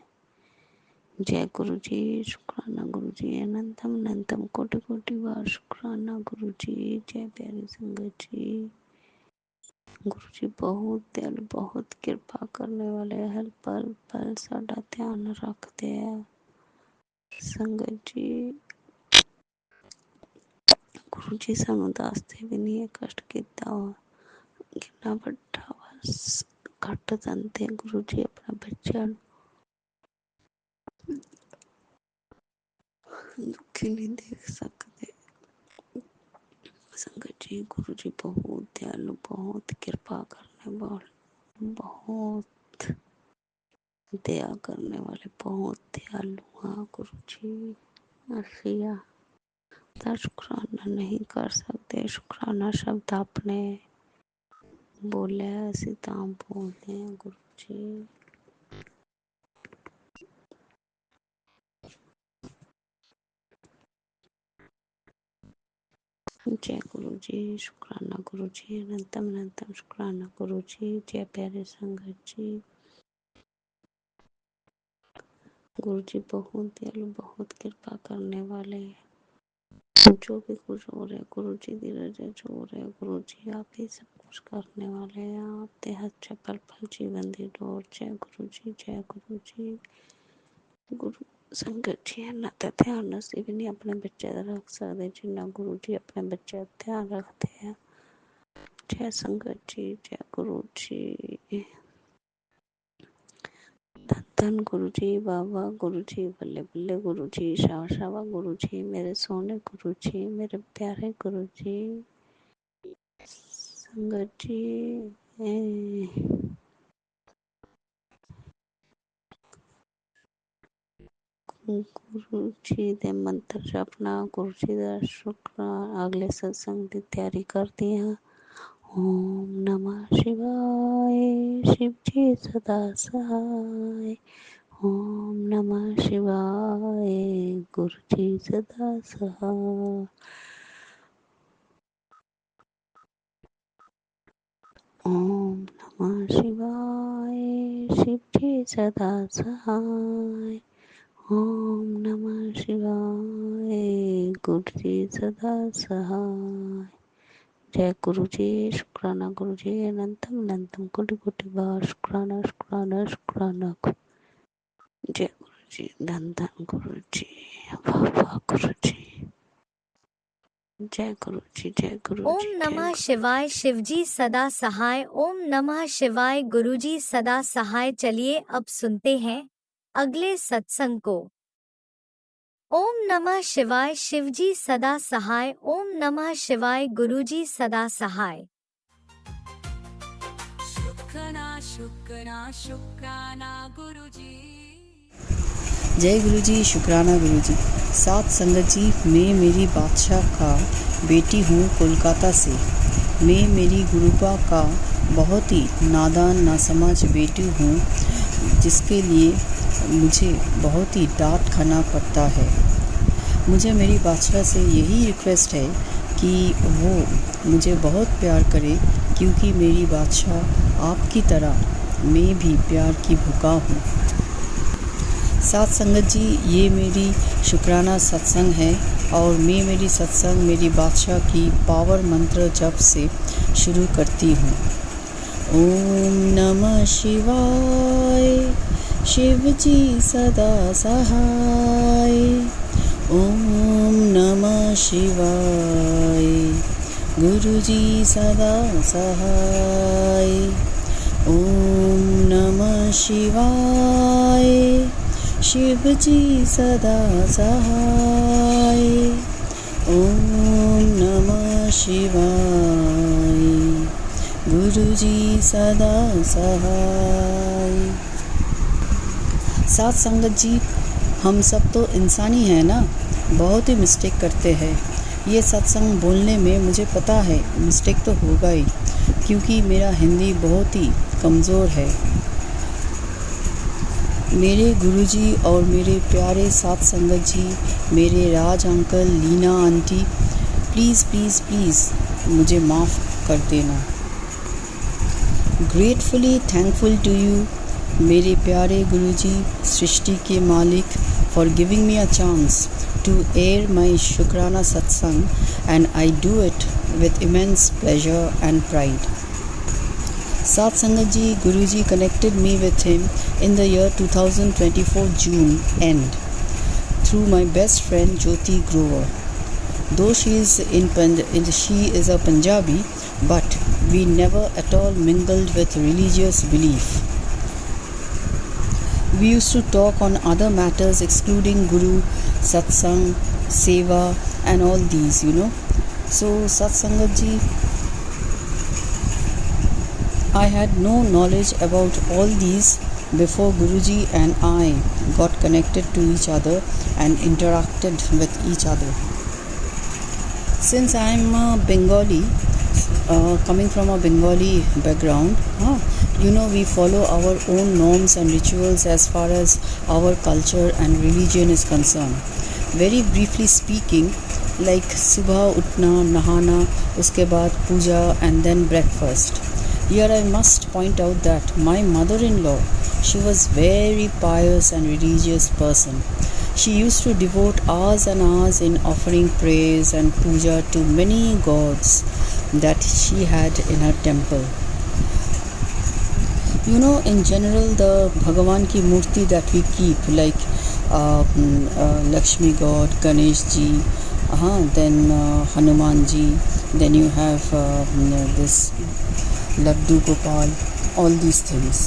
जय गुरु जी, शुक्राना गुरु जी, अनंतम अनंतम कोटि कोटि बार शुक्राना गुरु जी। जय प्यारी संगत जी। गुरु जी बहुत दयालु, बहुत कृपा करने वाले, हर पल पल साडा ध्यान रखते हैं। संगत जी गुरु जी सानू दसते भी नहीं है कष्ट कितना हुआ, कितना बड़ा बस घट दंते गुरु जी अपने बच्चों दुखी नहीं देख सकते। संगत जी गुरु जी बहुत दयालु, बहुत कृपा करने वाले, बहुत दया करने वाले, बहुत दयालु हाँ गुरु जी। असिया शुक्राना नहीं कर सकते। शुक्राना शब्द आपने बोले असी तां बोलते हैं गुरु जी। जय गुरु जी, शुक्राना गुरु जी, अनंतम अनंतम शुक्राना गुरु जी। जय प्यारे संगत जी। गुरु जी बहुत दयालु, बहुत कृपा करने वाले हैं। जो भी कुछ हो रहा है गुरु जी की रजा जो हो रहा है गुरु जी आप ही सब कुछ करने वाले हैं। आप ते हथ पल पल जीवन दी डोर। जय गुरु जी, जय गुरु जी। गुरु संगत जी इन्ना तो ध्यान असी भी नहीं अपने बच्चे का रख सकते जिन्ना गुरु जी अपने बच्चे का ध्यान रखते हैं। जय संगत जी, जय गुरु जी, धन धन गुरु जी, वाह वाह गुरु जी, बल्ले बल्ले गुरु जी, शावा शावा गुरु जी, मेरे सोने गुरु जी, मेरे प्यारे गुरु जी। संगत जी गुरु जी दे मंत्र जपना, गुरु जी दा शुक्राना। अगले सत्संग की तैयारी करती हाँ। ओम नमः शिवाय, शिव जी सदा सहाय। ओम नमः शिवाय, गुरु जी सदा सहाय। ओम नमः शिवाय, शिव जी सदा सहाय। ओम नमः शिवाय, गुरु जी सदा सहाय। जय गुरु जी, शुक्राना गुरु जी, अनंतम अनंतम कोटि कोटि बार शुक्राना शुक्राना शुक्राना। जय गुरु जी, धन धन गुरु जी, वाह वाह गुरु जी। जय गुरु जी, जय गुरु ओम जी, जय नमः गुरु शिवाय, शिवजी सदा सहाय। ओम नमः शिवाय, गुरुजी सदा सहाय। चलिए अब सुनते हैं अगले सत्संग को। ओम नमः शिवाय, शिवजी सदा सहाय। ओम नमः शिवाय, गुरुजी सदा सहाय। शुक्राना शुक्राना गुरुजी। जय गुरु जी, शुक्राना गुरु जी। सात संगत जी, मैं मेरी बादशाह का बेटी हूँ कोलकाता से। मैं मेरी गुरुपा का बहुत ही नादान नासमझ बेटी हूँ, जिसके लिए मुझे बहुत ही डांट खाना पड़ता है। मुझे मेरी बादशाह से यही रिक्वेस्ट है कि वो मुझे बहुत प्यार करे, क्योंकि मेरी बादशाह आपकी तरह मैं भी प्यार की भूखा हूँ। साथ संगत जी, ये मेरी शुक्राना सत्संग है और मैं मेरी सत्संग मेरी बादशाह की पावर मंत्र जप से शुरू करती हूँ। ओम नमः शिवाय, शिव जी सदा सहाय। ओम नमः शिवाय, गुरु जी सदा सहाय। ओम नमः शिवाय, शिव जी सदा सहाय। ओम नमः शिवाय, गुरु जी सदा सहाय। साथ संगत जी, हम सब तो इंसान ही हैं ना, बहुत ही मिस्टेक करते हैं। ये सत्संग बोलने में मुझे पता है मिस्टेक तो होगा ही, क्योंकि मेरा हिंदी बहुत ही कमज़ोर है। मेरे गुरुजी और मेरे प्यारे साथ संगत जी, मेरे Raj uncle, Leena aunty, please please please मुझे माफ़ कर देना। ग्रेटफुली थैंकफुल टू यू मेरे प्यारे गुरुजी, सृष्टि के मालिक, for giving me a chance to air my शुक्राना सत्संग, and I do it with immense pleasure and pride. Sath Sangat ji, Guruji connected me with him in the year 2024 June end through my best friend Jyoti Grover. Though she is a Punjabi, but we never at all mingled with religious belief. We used to talk on other matters excluding Guru, Satsang, Seva and all these, So Satsangat ji, I had no knowledge about all these before Guruji and I got connected to each other and interacted with each other. Since I am a Bengali, coming from a Bengali background, we follow our own norms and rituals as far as our culture and religion is concerned. Very briefly speaking, like सुबह उठना, नहाना, उसके बाद पूजा and then breakfast. Here I must point out that my mother-in-law, she was very pious and religious person. She used to devote hours and hours in offering praise and puja to many gods that she had in her temple. In general, the Bhagavan ki murti that we keep, like Lakshmi God, Ganesh ji, then Hanuman ji, then you have this Laddu Gopal, all these things.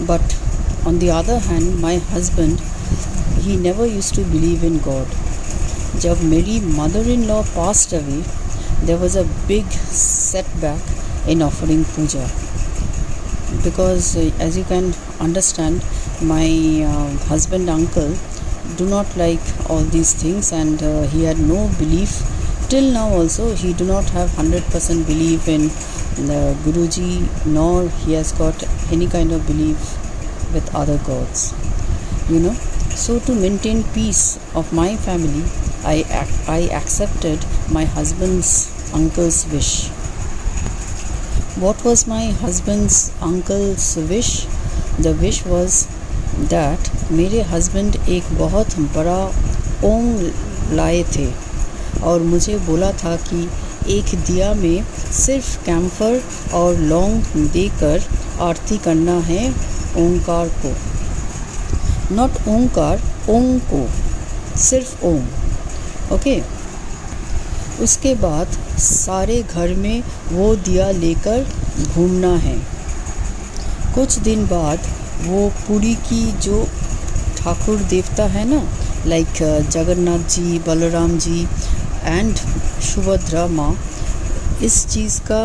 But on the other hand, my husband, he never used to believe in God. जब मेरी mother-in-law passed away, there was a big setback in offering puja. Because as you can understand, my husband uncle do not like all these things, and he had no belief till now also. He do not have 100% belief in Guruji, nor he has got any kind of belief with other gods, you know. So to maintain peace of my family, I accepted my husband's uncle's wish. What was my husband's uncle's wish? The wish was that मेरे husband एक बहुत बड़ा ओम लाए थे और मुझे बोला था कि एक दिया में सिर्फ कैम्फर और लौंग देकर आरती करना है ओंकार को, नॉट ओंकार, ओम को, सिर्फ ओम, ओके। उसके बाद सारे घर में वो दिया लेकर घूमना है। कुछ दिन बाद वो पुरी की जो ठाकुर देवता है ना, लाइक जगन्नाथ जी, बलराम जी एंड सुभद्रा माँ, इस चीज़ का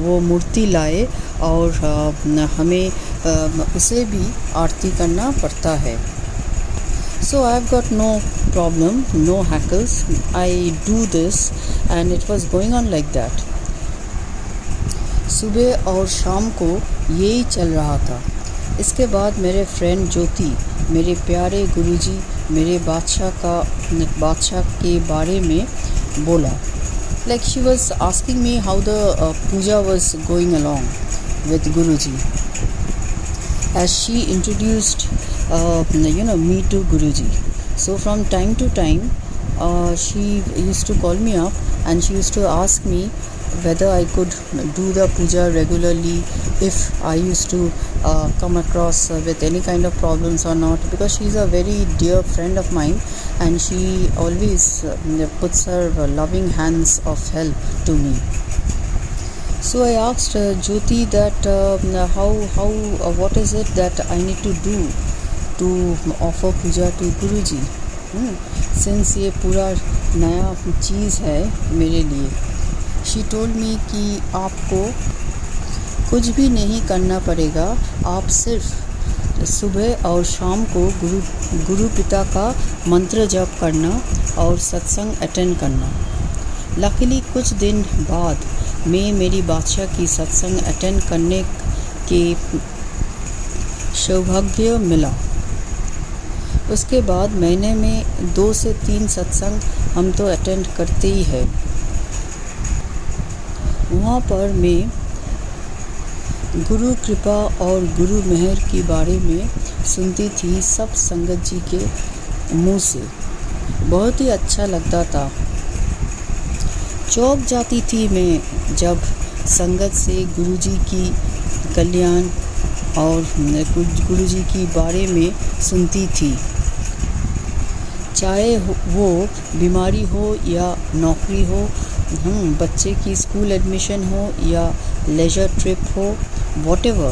वो मूर्ति लाए और हमें उसे भी आरती करना पड़ता है। So I've got no problem, no hackles. I do this and it was going on like that. सुबह और शाम को यही चल रहा था। इसके बाद मेरे फ्रेंड ज्योति मेरे प्यारे गुरुजी, मेरे बादशाह के बारे में बोला। Like she was asking me how the puja was going along with Guruji. As she introduced me to Guruji. So from time to time she used to call me up and she used to ask me whether I could do the puja regularly, if I used to come across with any kind of problems or not, because she is a very dear friend of mine and she always puts her loving hands of help to me. So I asked Jyoti that what is it that I need to do to offer puja to Guruji, since ये पूरा नया चीज़ है मेरे लिए। She told me कि आपको कुछ भी नहीं करना पड़ेगा, आप सिर्फ सुबह और शाम को गुरु पिता का मंत्र जप करना और सत्संग अटेंड करना। लकीली कुछ दिन बाद मैं मेरी बादशाह की सत्संग अटेंड करने के सौभाग्य मिला। उसके बाद महीने में 2 से 3 सत्संग हम तो अटेंड करते ही है। वहाँ पर मैं गुरु कृपा और गुरु मेहर के बारे में सुनती थी सब संगत जी के मुंह से। बहुत ही अच्छा लगता था। चौंक जाती थी मैं जब संगत से गुरुजी की कल्याण और गुरुजी की बारे में सुनती थी। चाहे वो बीमारी हो या नौकरी हो, बच्चे की स्कूल एडमिशन हो या लेजर ट्रिप हो, whatever,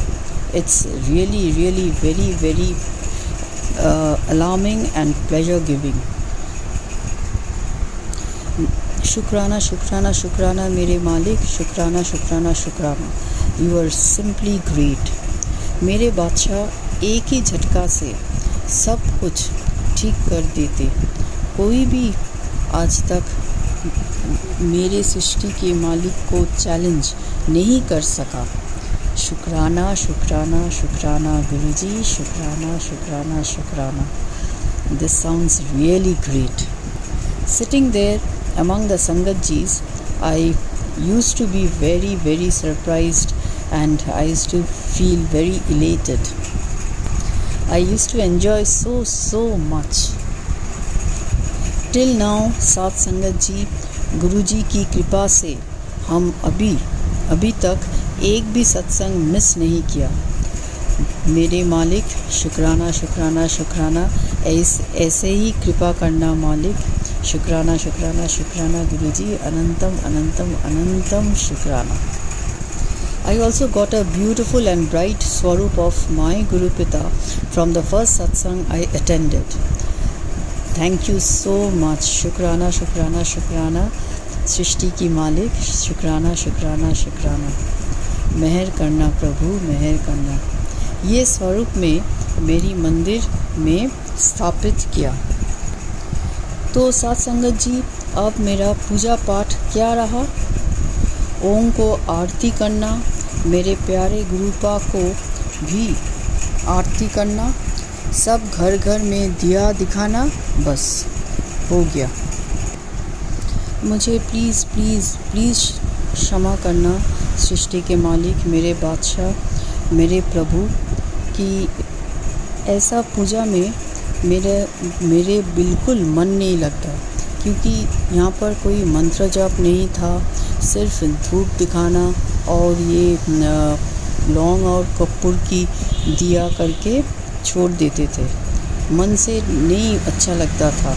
it's really very alarming and pleasure giving. शुक्राना शुक्राना शुक्राना मेरे मालिक, शुक्राना शुक्राना शुक्राना, यू आर सिंपली ग्रेट। मेरे बादशाह एक ही झटका से सब कुछ ठीक कर देते। कोई भी आज तक मेरे सृष्टि के मालिक को चैलेंज नहीं कर सका। शुक्राना शुक्राना शुक्राना गुरुजी, शुक्राना शुक्राना शुक्राना। This sounds really great. Sitting there among the Sangatjis, I used to be very surprised and I used to feel very elated. I used to enjoy so much. Till now, सात संगत जी, गुरु जी की कृपा से हम अभी तक एक भी सत्संग मिस नहीं किया। मेरे मालिक, शुक्राना शुक्राना शुक्राना, ऐसे ही कृपा करना मालिक। शुक्राना शुक्राना शुक्राना गुरुजी, अनंतम अनंतम अनंतम शुक्राना। I also got a beautiful and bright swarup of my Guru Pita from the first satsang I attended. Thank you so much. शुक्राना शुक्राना शुक्राना, सृष्टि की मालिक, शुक्राना शुक्राना शुक्राना। मेहर करना प्रभु, मेहर करना। ये स्वरूप में मेरी मंदिर में स्थापित किया। तो साथ संगत जी, अब मेरा पूजा पाठ क्या रहा? ओम को आरती करना, मेरे प्यारे गुरुपा को भी आरती करना, सब घर घर में दिया दिखाना, बस हो गया। मुझे प्लीज़ प्लीज़ प्लीज़ क्षमा करना सृष्टि के मालिक, मेरे बादशाह, मेरे प्रभु, कि ऐसा पूजा में मेरे बिल्कुल मन नहीं लगता, क्योंकि यहाँ पर कोई मंत्र जाप नहीं था, सिर्फ धूप दिखाना और ये लौंग और कपूर की दिया करके छोड़ देते थे। मन से नहीं अच्छा लगता था,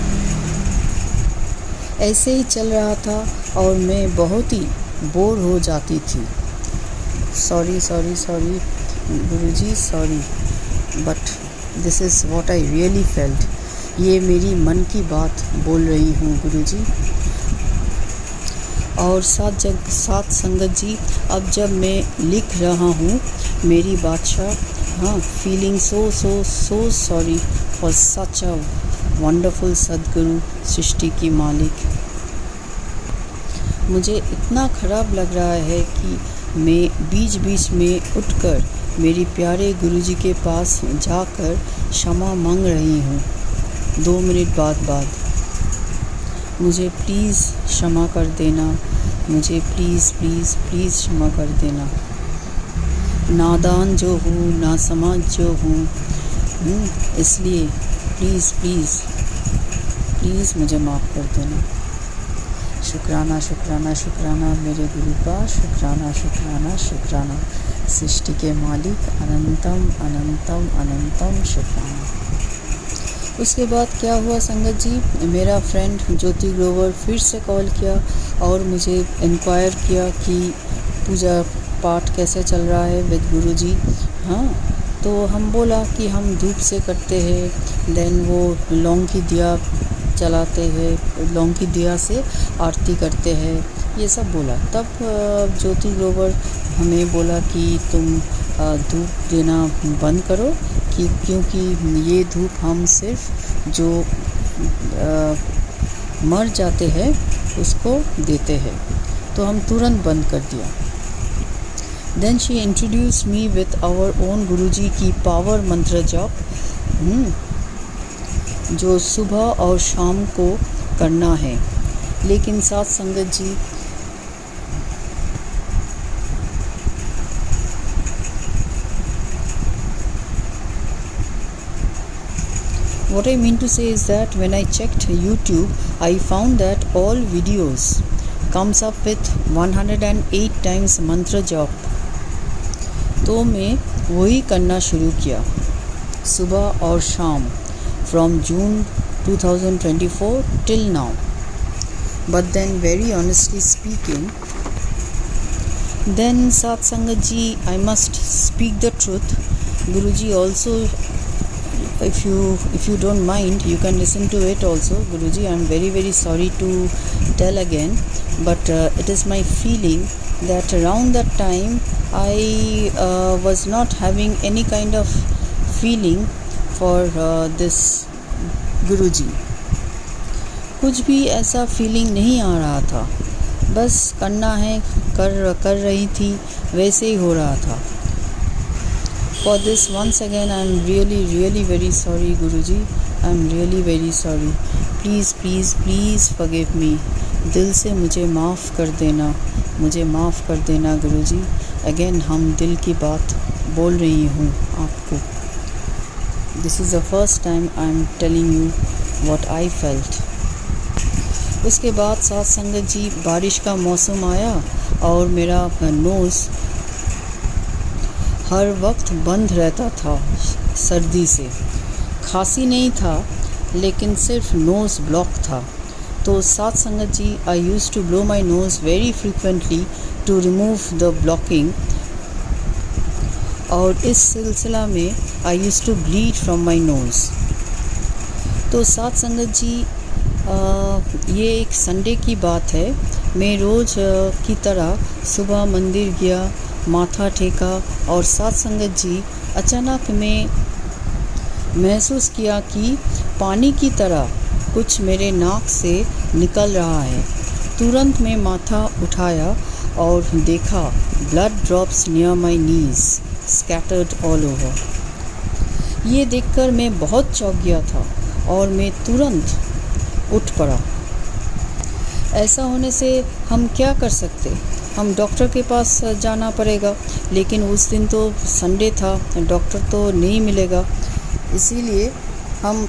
ऐसे ही चल रहा था और मैं बहुत ही बोर हो जाती थी। Sorry Guruji, sorry, but this is what I really felt. ये मेरी मन की बात बोल रही हूँ गुरुजी। और साथ संगत जी, अब जब मैं लिख रहा हूँ मेरी बादशाह, हाँ, feeling so sorry for such a wonderful सद्गुरु, सृष्टि की मालिक। मुझे इतना ख़राब लग रहा है कि मैं बीच बीच में उठकर मेरी प्यारे गुरुजी के पास जाकर क्षमा मांग रही हूँ 2 मिनट बाद। मुझे प्लीज़ क्षमा कर देना, मुझे प्लीज़ क्षमा कर देना। नादान जो हूँ, नासमझ जो हूँ, इसलिए प्लीज़ मुझे माफ़ कर देना। शुक्राना मेरे गुरु का, शुक्राना सृष्टि के मालिक, अनंतम शुक्राना। उसके बाद क्या हुआ संगत जी, मेरा फ्रेंड ज्योति ग्रोवर फिर से कॉल किया और मुझे इंक्वायर किया कि पूजा पाठ कैसे चल रहा है विद गुरुजी। हाँ, तो हम बोला कि हम धूप से करते हैं, देन वो लौंग की दिया जलाते हैं, लौंग की दिया से आरती करते हैं, ये सब बोला। तब ज्योति ग्रोवर हमें बोला कि तुम धूप देना बंद करो, क्योंकि ये धूप हम सिर्फ जो मर जाते हैं उसको देते हैं। तो हम तुरंत बंद कर दिया। Then she introduce me with our own गुरुजी की पावर मंत्र जाप, जो सुबह और शाम को करना है। लेकिन साथ संगत जी, what I mean to say is that when I checked YouTube, I found that all videos comes up with 108 times mantra jap। तो मैं वही करना शुरू किया सुबह और शाम from June 2024 till now। But then very honestly speaking, then Sat Sangat ji, I must speak the truth. Guruji also, if you don't mind, you can listen to it also. Guruji, I am very sorry to tell again, but it is my feeling that around that time I was not having any kind of feeling for this Guruji। कुछ भी ऐसा feeling नहीं आ रहा था, बस करना है, कर रही थी, वैसे ही हो रहा था। For this once again I am really very sorry Guruji, I am really very sorry। please forgive me। दिल से मुझे माफ़ कर देना गुरुजी। अगेन हम दिल की बात बोल रही हूँ आपको। This is the first time I am telling you what I felt. उसके बाद साथ संगत जी, बारिश का मौसम आया और मेरा नोज़ हर वक्त बंद रहता था सर्दी से। खांसी नहीं था, लेकिन सिर्फ नोज़ ब्लॉक था। तो साथ संगत जी, I use to blow my nose very frequently to remove the blocking, और इस सिलसिला में I use to bleed from my nose. तो साथ संगत जी, ये एक संडे की बात है। मैं रोज़ की तरह सुबह मंदिर गया, माथा टेका, और साथ संगत जी अचानक मैं महसूस किया कि पानी की तरह कुछ मेरे नाक से निकल रहा है। तुरंत मैं माथा उठाया और देखा blood drops near my knees scattered all over. ये देखकर मैं बहुत चौंक गया था और मैं तुरंत उठ पड़ा। ऐसा होने से हम क्या कर सकते? हम डॉक्टर के पास जाना पड़ेगा, लेकिन उस दिन तो संडे था, डॉक्टर तो नहीं मिलेगा। इसीलिए हम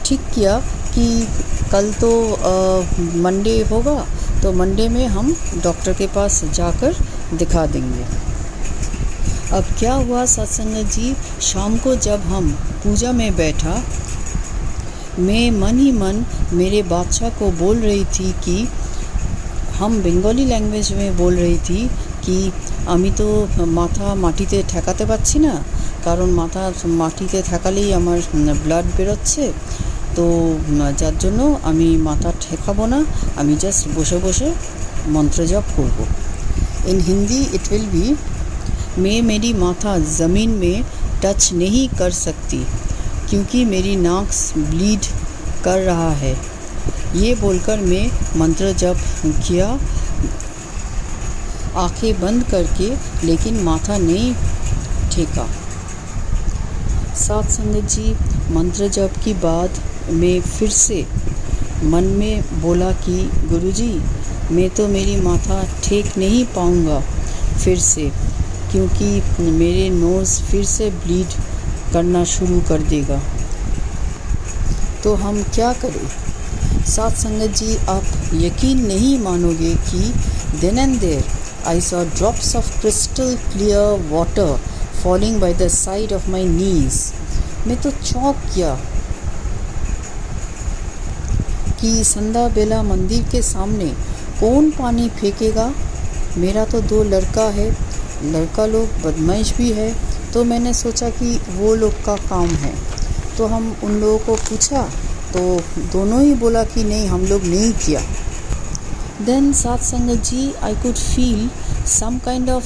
ठीक किया कि कल तो मंडे होगा, तो मंडे में हम डॉक्टर के पास जाकर दिखा देंगे। अब क्या हुआ सत्संग जी, शाम को जब हम पूजा में बैठा, मैं मन ही मन मेरे बादशाह को बोल रही थी कि हम बंगाली लैंग्वेज में बोल रही थी कि আমি তো মাথা মাটিতে ঠেকাতে পারছি না, কারণ মাথা মাটিতে ঠেকালেই আমার ব্লাড বেরোচ্ছে, তো যার জন্য আমি মাথা ঠেকাবো না, আমি জাস্ট বসে বসে মন্ত্র জপ করব। इन हिंदी इट विल बी मैं मेरी माथा ज़मीन में टच नहीं कर सकती क्योंकि मेरी नाक ब्लीड कर रहा है। ये बोलकर मैं मंत्र जप किया आंखें बंद करके, लेकिन माथा नहीं ठेका। साथ संगत जी, मंत्र जप की बाद मैं फिर से मन में बोला कि गुरुजी मैं तो मेरी माथा ठीक नहीं पाऊँगा फिर से, क्योंकि मेरे नोज़ फिर से ब्लीड करना शुरू कर देगा। तो हम क्या करें? साथ संगत जी, आप यकीन नहीं मानोगे कि then and there I saw drops of crystal clear water falling by the side of my knees. मैं तो चौंक गया कि संध्या बेला मंदिर के सामने कौन पानी फेंकेगा। मेरा तो 2 लड़का है, लड़का लोग बदमाश भी है, तो मैंने सोचा कि वो लोग का काम है। तो हम उन लोगों को पूछा तो दोनों ही बोला कि नहीं, हम लोग नहीं किया। Then साथ संगत जी, I could feel some kind of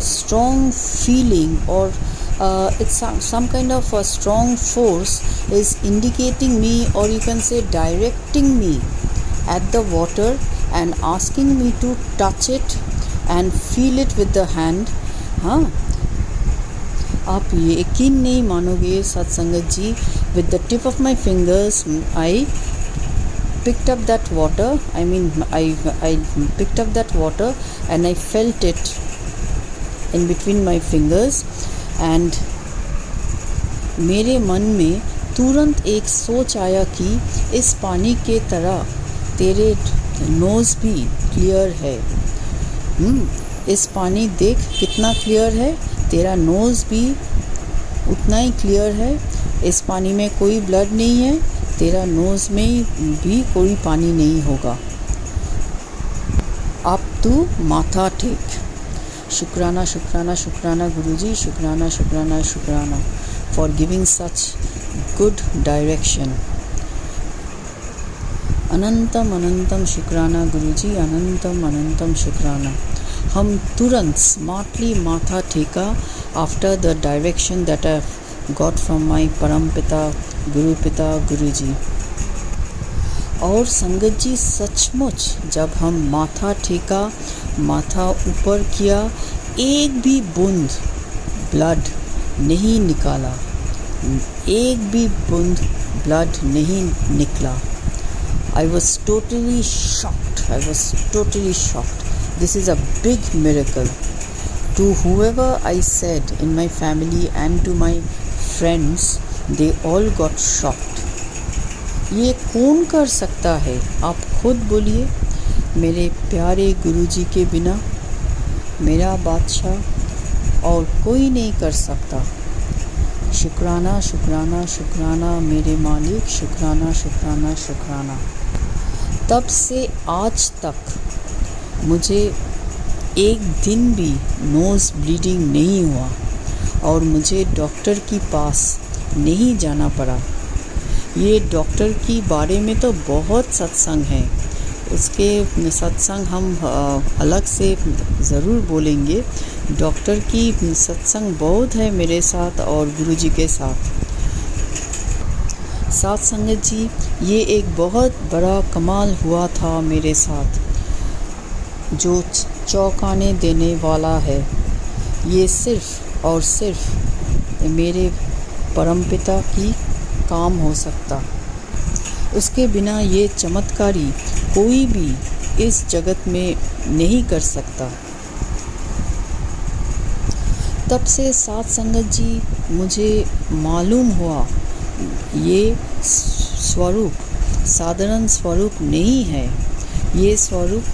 strong feeling or it's some kind of a strong force is indicating me, or you can say directing me at the water and asking me to touch it and feel it with the hand. हाँ, आप यकीन नहीं मानोगे सत्संगत जी, with the tip of my fingers I picked up that water. I picked up that water and I felt it in between my fingers, and मेरे मन में तुरंत एक सोच आया कि इस पानी के तरह तेरे नोज़ भी क्लियर है। इस पानी देख कितना क्लियर है, तेरा नोज़ भी उतना ही क्लियर है। इस पानी में कोई ब्लड नहीं है, तेरा नोज़ में भी कोई पानी नहीं होगा। अब तू माथा टेक। शुक्राना शुक्राना शुक्राना गुरुजी, शुक्राना शुक्राना शुक्राना for giving such good direction. अनंतम अनंतम शुक्राना गुरुजी, अनंतम अनंतम शुक्राना। हम तुरंत स्मार्टली माथा टेका after the direction that I got from my परम पिता गुरु पिता गुरुजी। और संगत जी, सचमुच जब हम माथा टेका, माथा ऊपर किया, एक भी बूंद ब्लड नहीं निकाला, एक भी बूंद ब्लड नहीं निकला। I was totally shocked. This is a big miracle. To whoever I said in my family and to my friends, they all got shocked. ये कौन कर सकता है? आप खुद बोलिए। मेरे प्यारे गुरुजी के बिना मेरा बादशाह और कोई नहीं कर सकता। शुक्राना शुक्राना शुक्राना मेरे मालिक, शुक्राना शुक्राना शुक्राना। तब से आज तक मुझे एक दिन भी नोज़ ब्लीडिंग नहीं हुआ और मुझे डॉक्टर के पास नहीं जाना पड़ा। ये डॉक्टर के बारे में तो बहुत सत्संग है, उसके सत्संग हम अलग से ज़रूर बोलेंगे। डॉक्टर की सत्संग बहुत है मेरे साथ और गुरुजी के साथ। साथ संगत जी, ये एक बहुत बड़ा कमाल हुआ था मेरे साथ जो चौंकाने देने वाला है। ये सिर्फ और सिर्फ मेरे परमपिता की काम हो सकता। उसके बिना ये चमत्कारी कोई भी इस जगत में नहीं कर सकता। तब से साथ संगत जी मुझे मालूम हुआ ये स्वरूप साधारण स्वरूप नहीं है। ये स्वरूप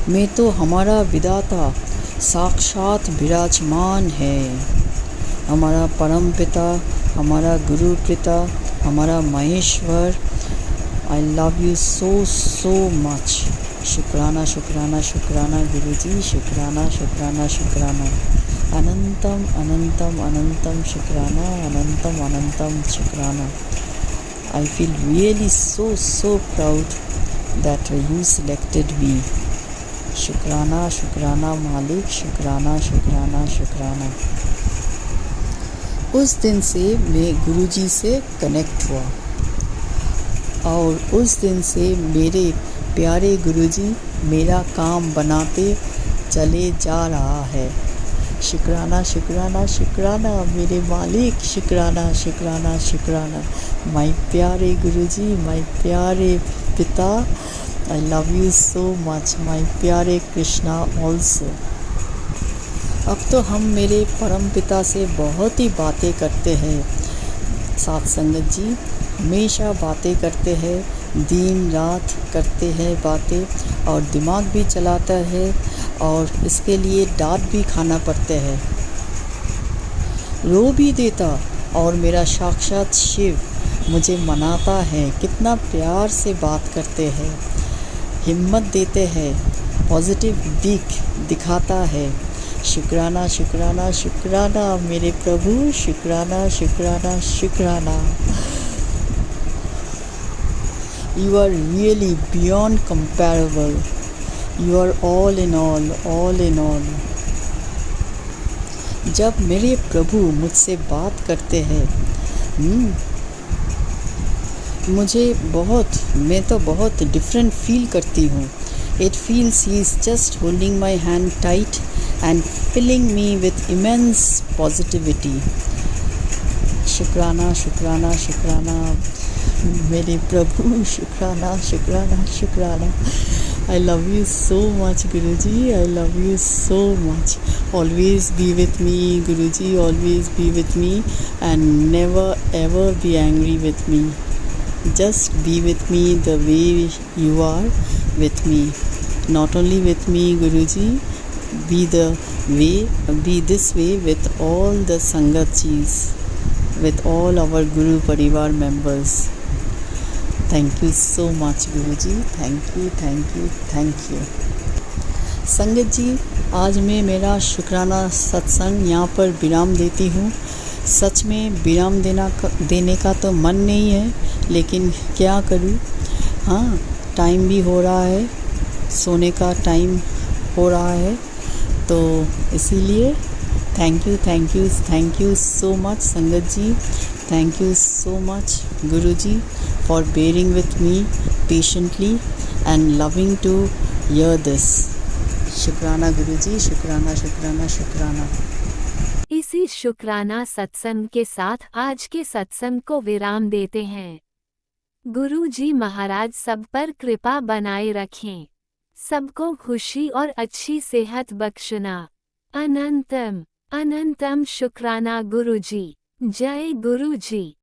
में तो हमारा विधाता साक्षात विराजमान है। हमारा परम पिता, हमारा गुरु पिता, हमारा Maheshwar. I love you so so much. शुक्राना शुक्राना शुक्राना गुरुजी, शुक्राना शुक्राना शुक्राना। अनंतम अनंतम अनंतम शुक्राना, अनंतम अनंतम शुक्राना। I feel really so proud that you selected me. शुक्राना शुक्राना मालिक, शुक्राना शुक्राना शुक्राना। उस दिन से मैं गुरुजी से कनेक्ट हुआ और उस दिन से मेरे प्यारे गुरुजी मेरा काम बनाते चले जा रहा है। शुक्राना शुक्राना शुक्राना मेरे मालिक, शुक्राना शुक्राना शुक्राना। माय प्यारे गुरुजी, माय प्यारे पिता, I love you so much. My प्यारे कृष्णा ऑल्सो। अब तो हम मेरे परम पिता से बहुत ही बातें करते हैं। साथ संगत जी हमेशा बातें करते हैं, दिन रात करते हैं बातें, और दिमाग भी चलाता है और इसके लिए डांट भी खाना पड़ते हैं, रो भी देता। और मेरा साक्षात शिव मुझे मनाता है, कितना प्यार से बात करते हैं, हिम्मत देते हैं, पॉजिटिव दिखाता है। शुक्राना शुक्राना शुक्राना मेरे प्रभु, शुक्राना शुक्राना शुक्राना। You are really beyond comparable. You are all in all, all in all. जब मेरे प्रभु मुझसे बात करते हैं, मैं तो बहुत डिफरेंट फील करती हूँ। It feels he is just holding my hand tight and filling me with immense positivity. शुक्राना शुक्राना शुक्राना मेरे प्रभु, शुक्राना शुक्राना शुक्राना। I love you so much Guruji, I love you so much. Always be with me Guruji, always be with me and never ever be angry with me. Just be with me the way you are with me. Not only with me Guruji, be this way with all the Sangatjis, with all our Guru Parivar members. Thank you so much Guruji, thank you thank you thank you. संगत जी, आज मैं मेरा शुक्राना सत्संग यहाँ पर विराम देती हूँ। सच में विराम देने का तो मन नहीं है, लेकिन क्या करूँ। हाँ, टाइम भी हो रहा है, सोने का टाइम हो रहा है, तो इसीलिए थैंक यू सो मच संगत जी। Thank you so much Guruji for bearing with me patiently and loving to hear this. शुक्राना गुरुजी, शुक्राना शुक्राना शुक्राना। इसी शुक्राना सत्संग के साथ आज के सत्संग को विराम देते हैं। गुरु जी महाराज सब पर कृपा बनाए रखें, सबको खुशी और अच्छी सेहत बख्शना। अनंतम अनंतम शुक्राना गुरुजी। जय गुरुजी।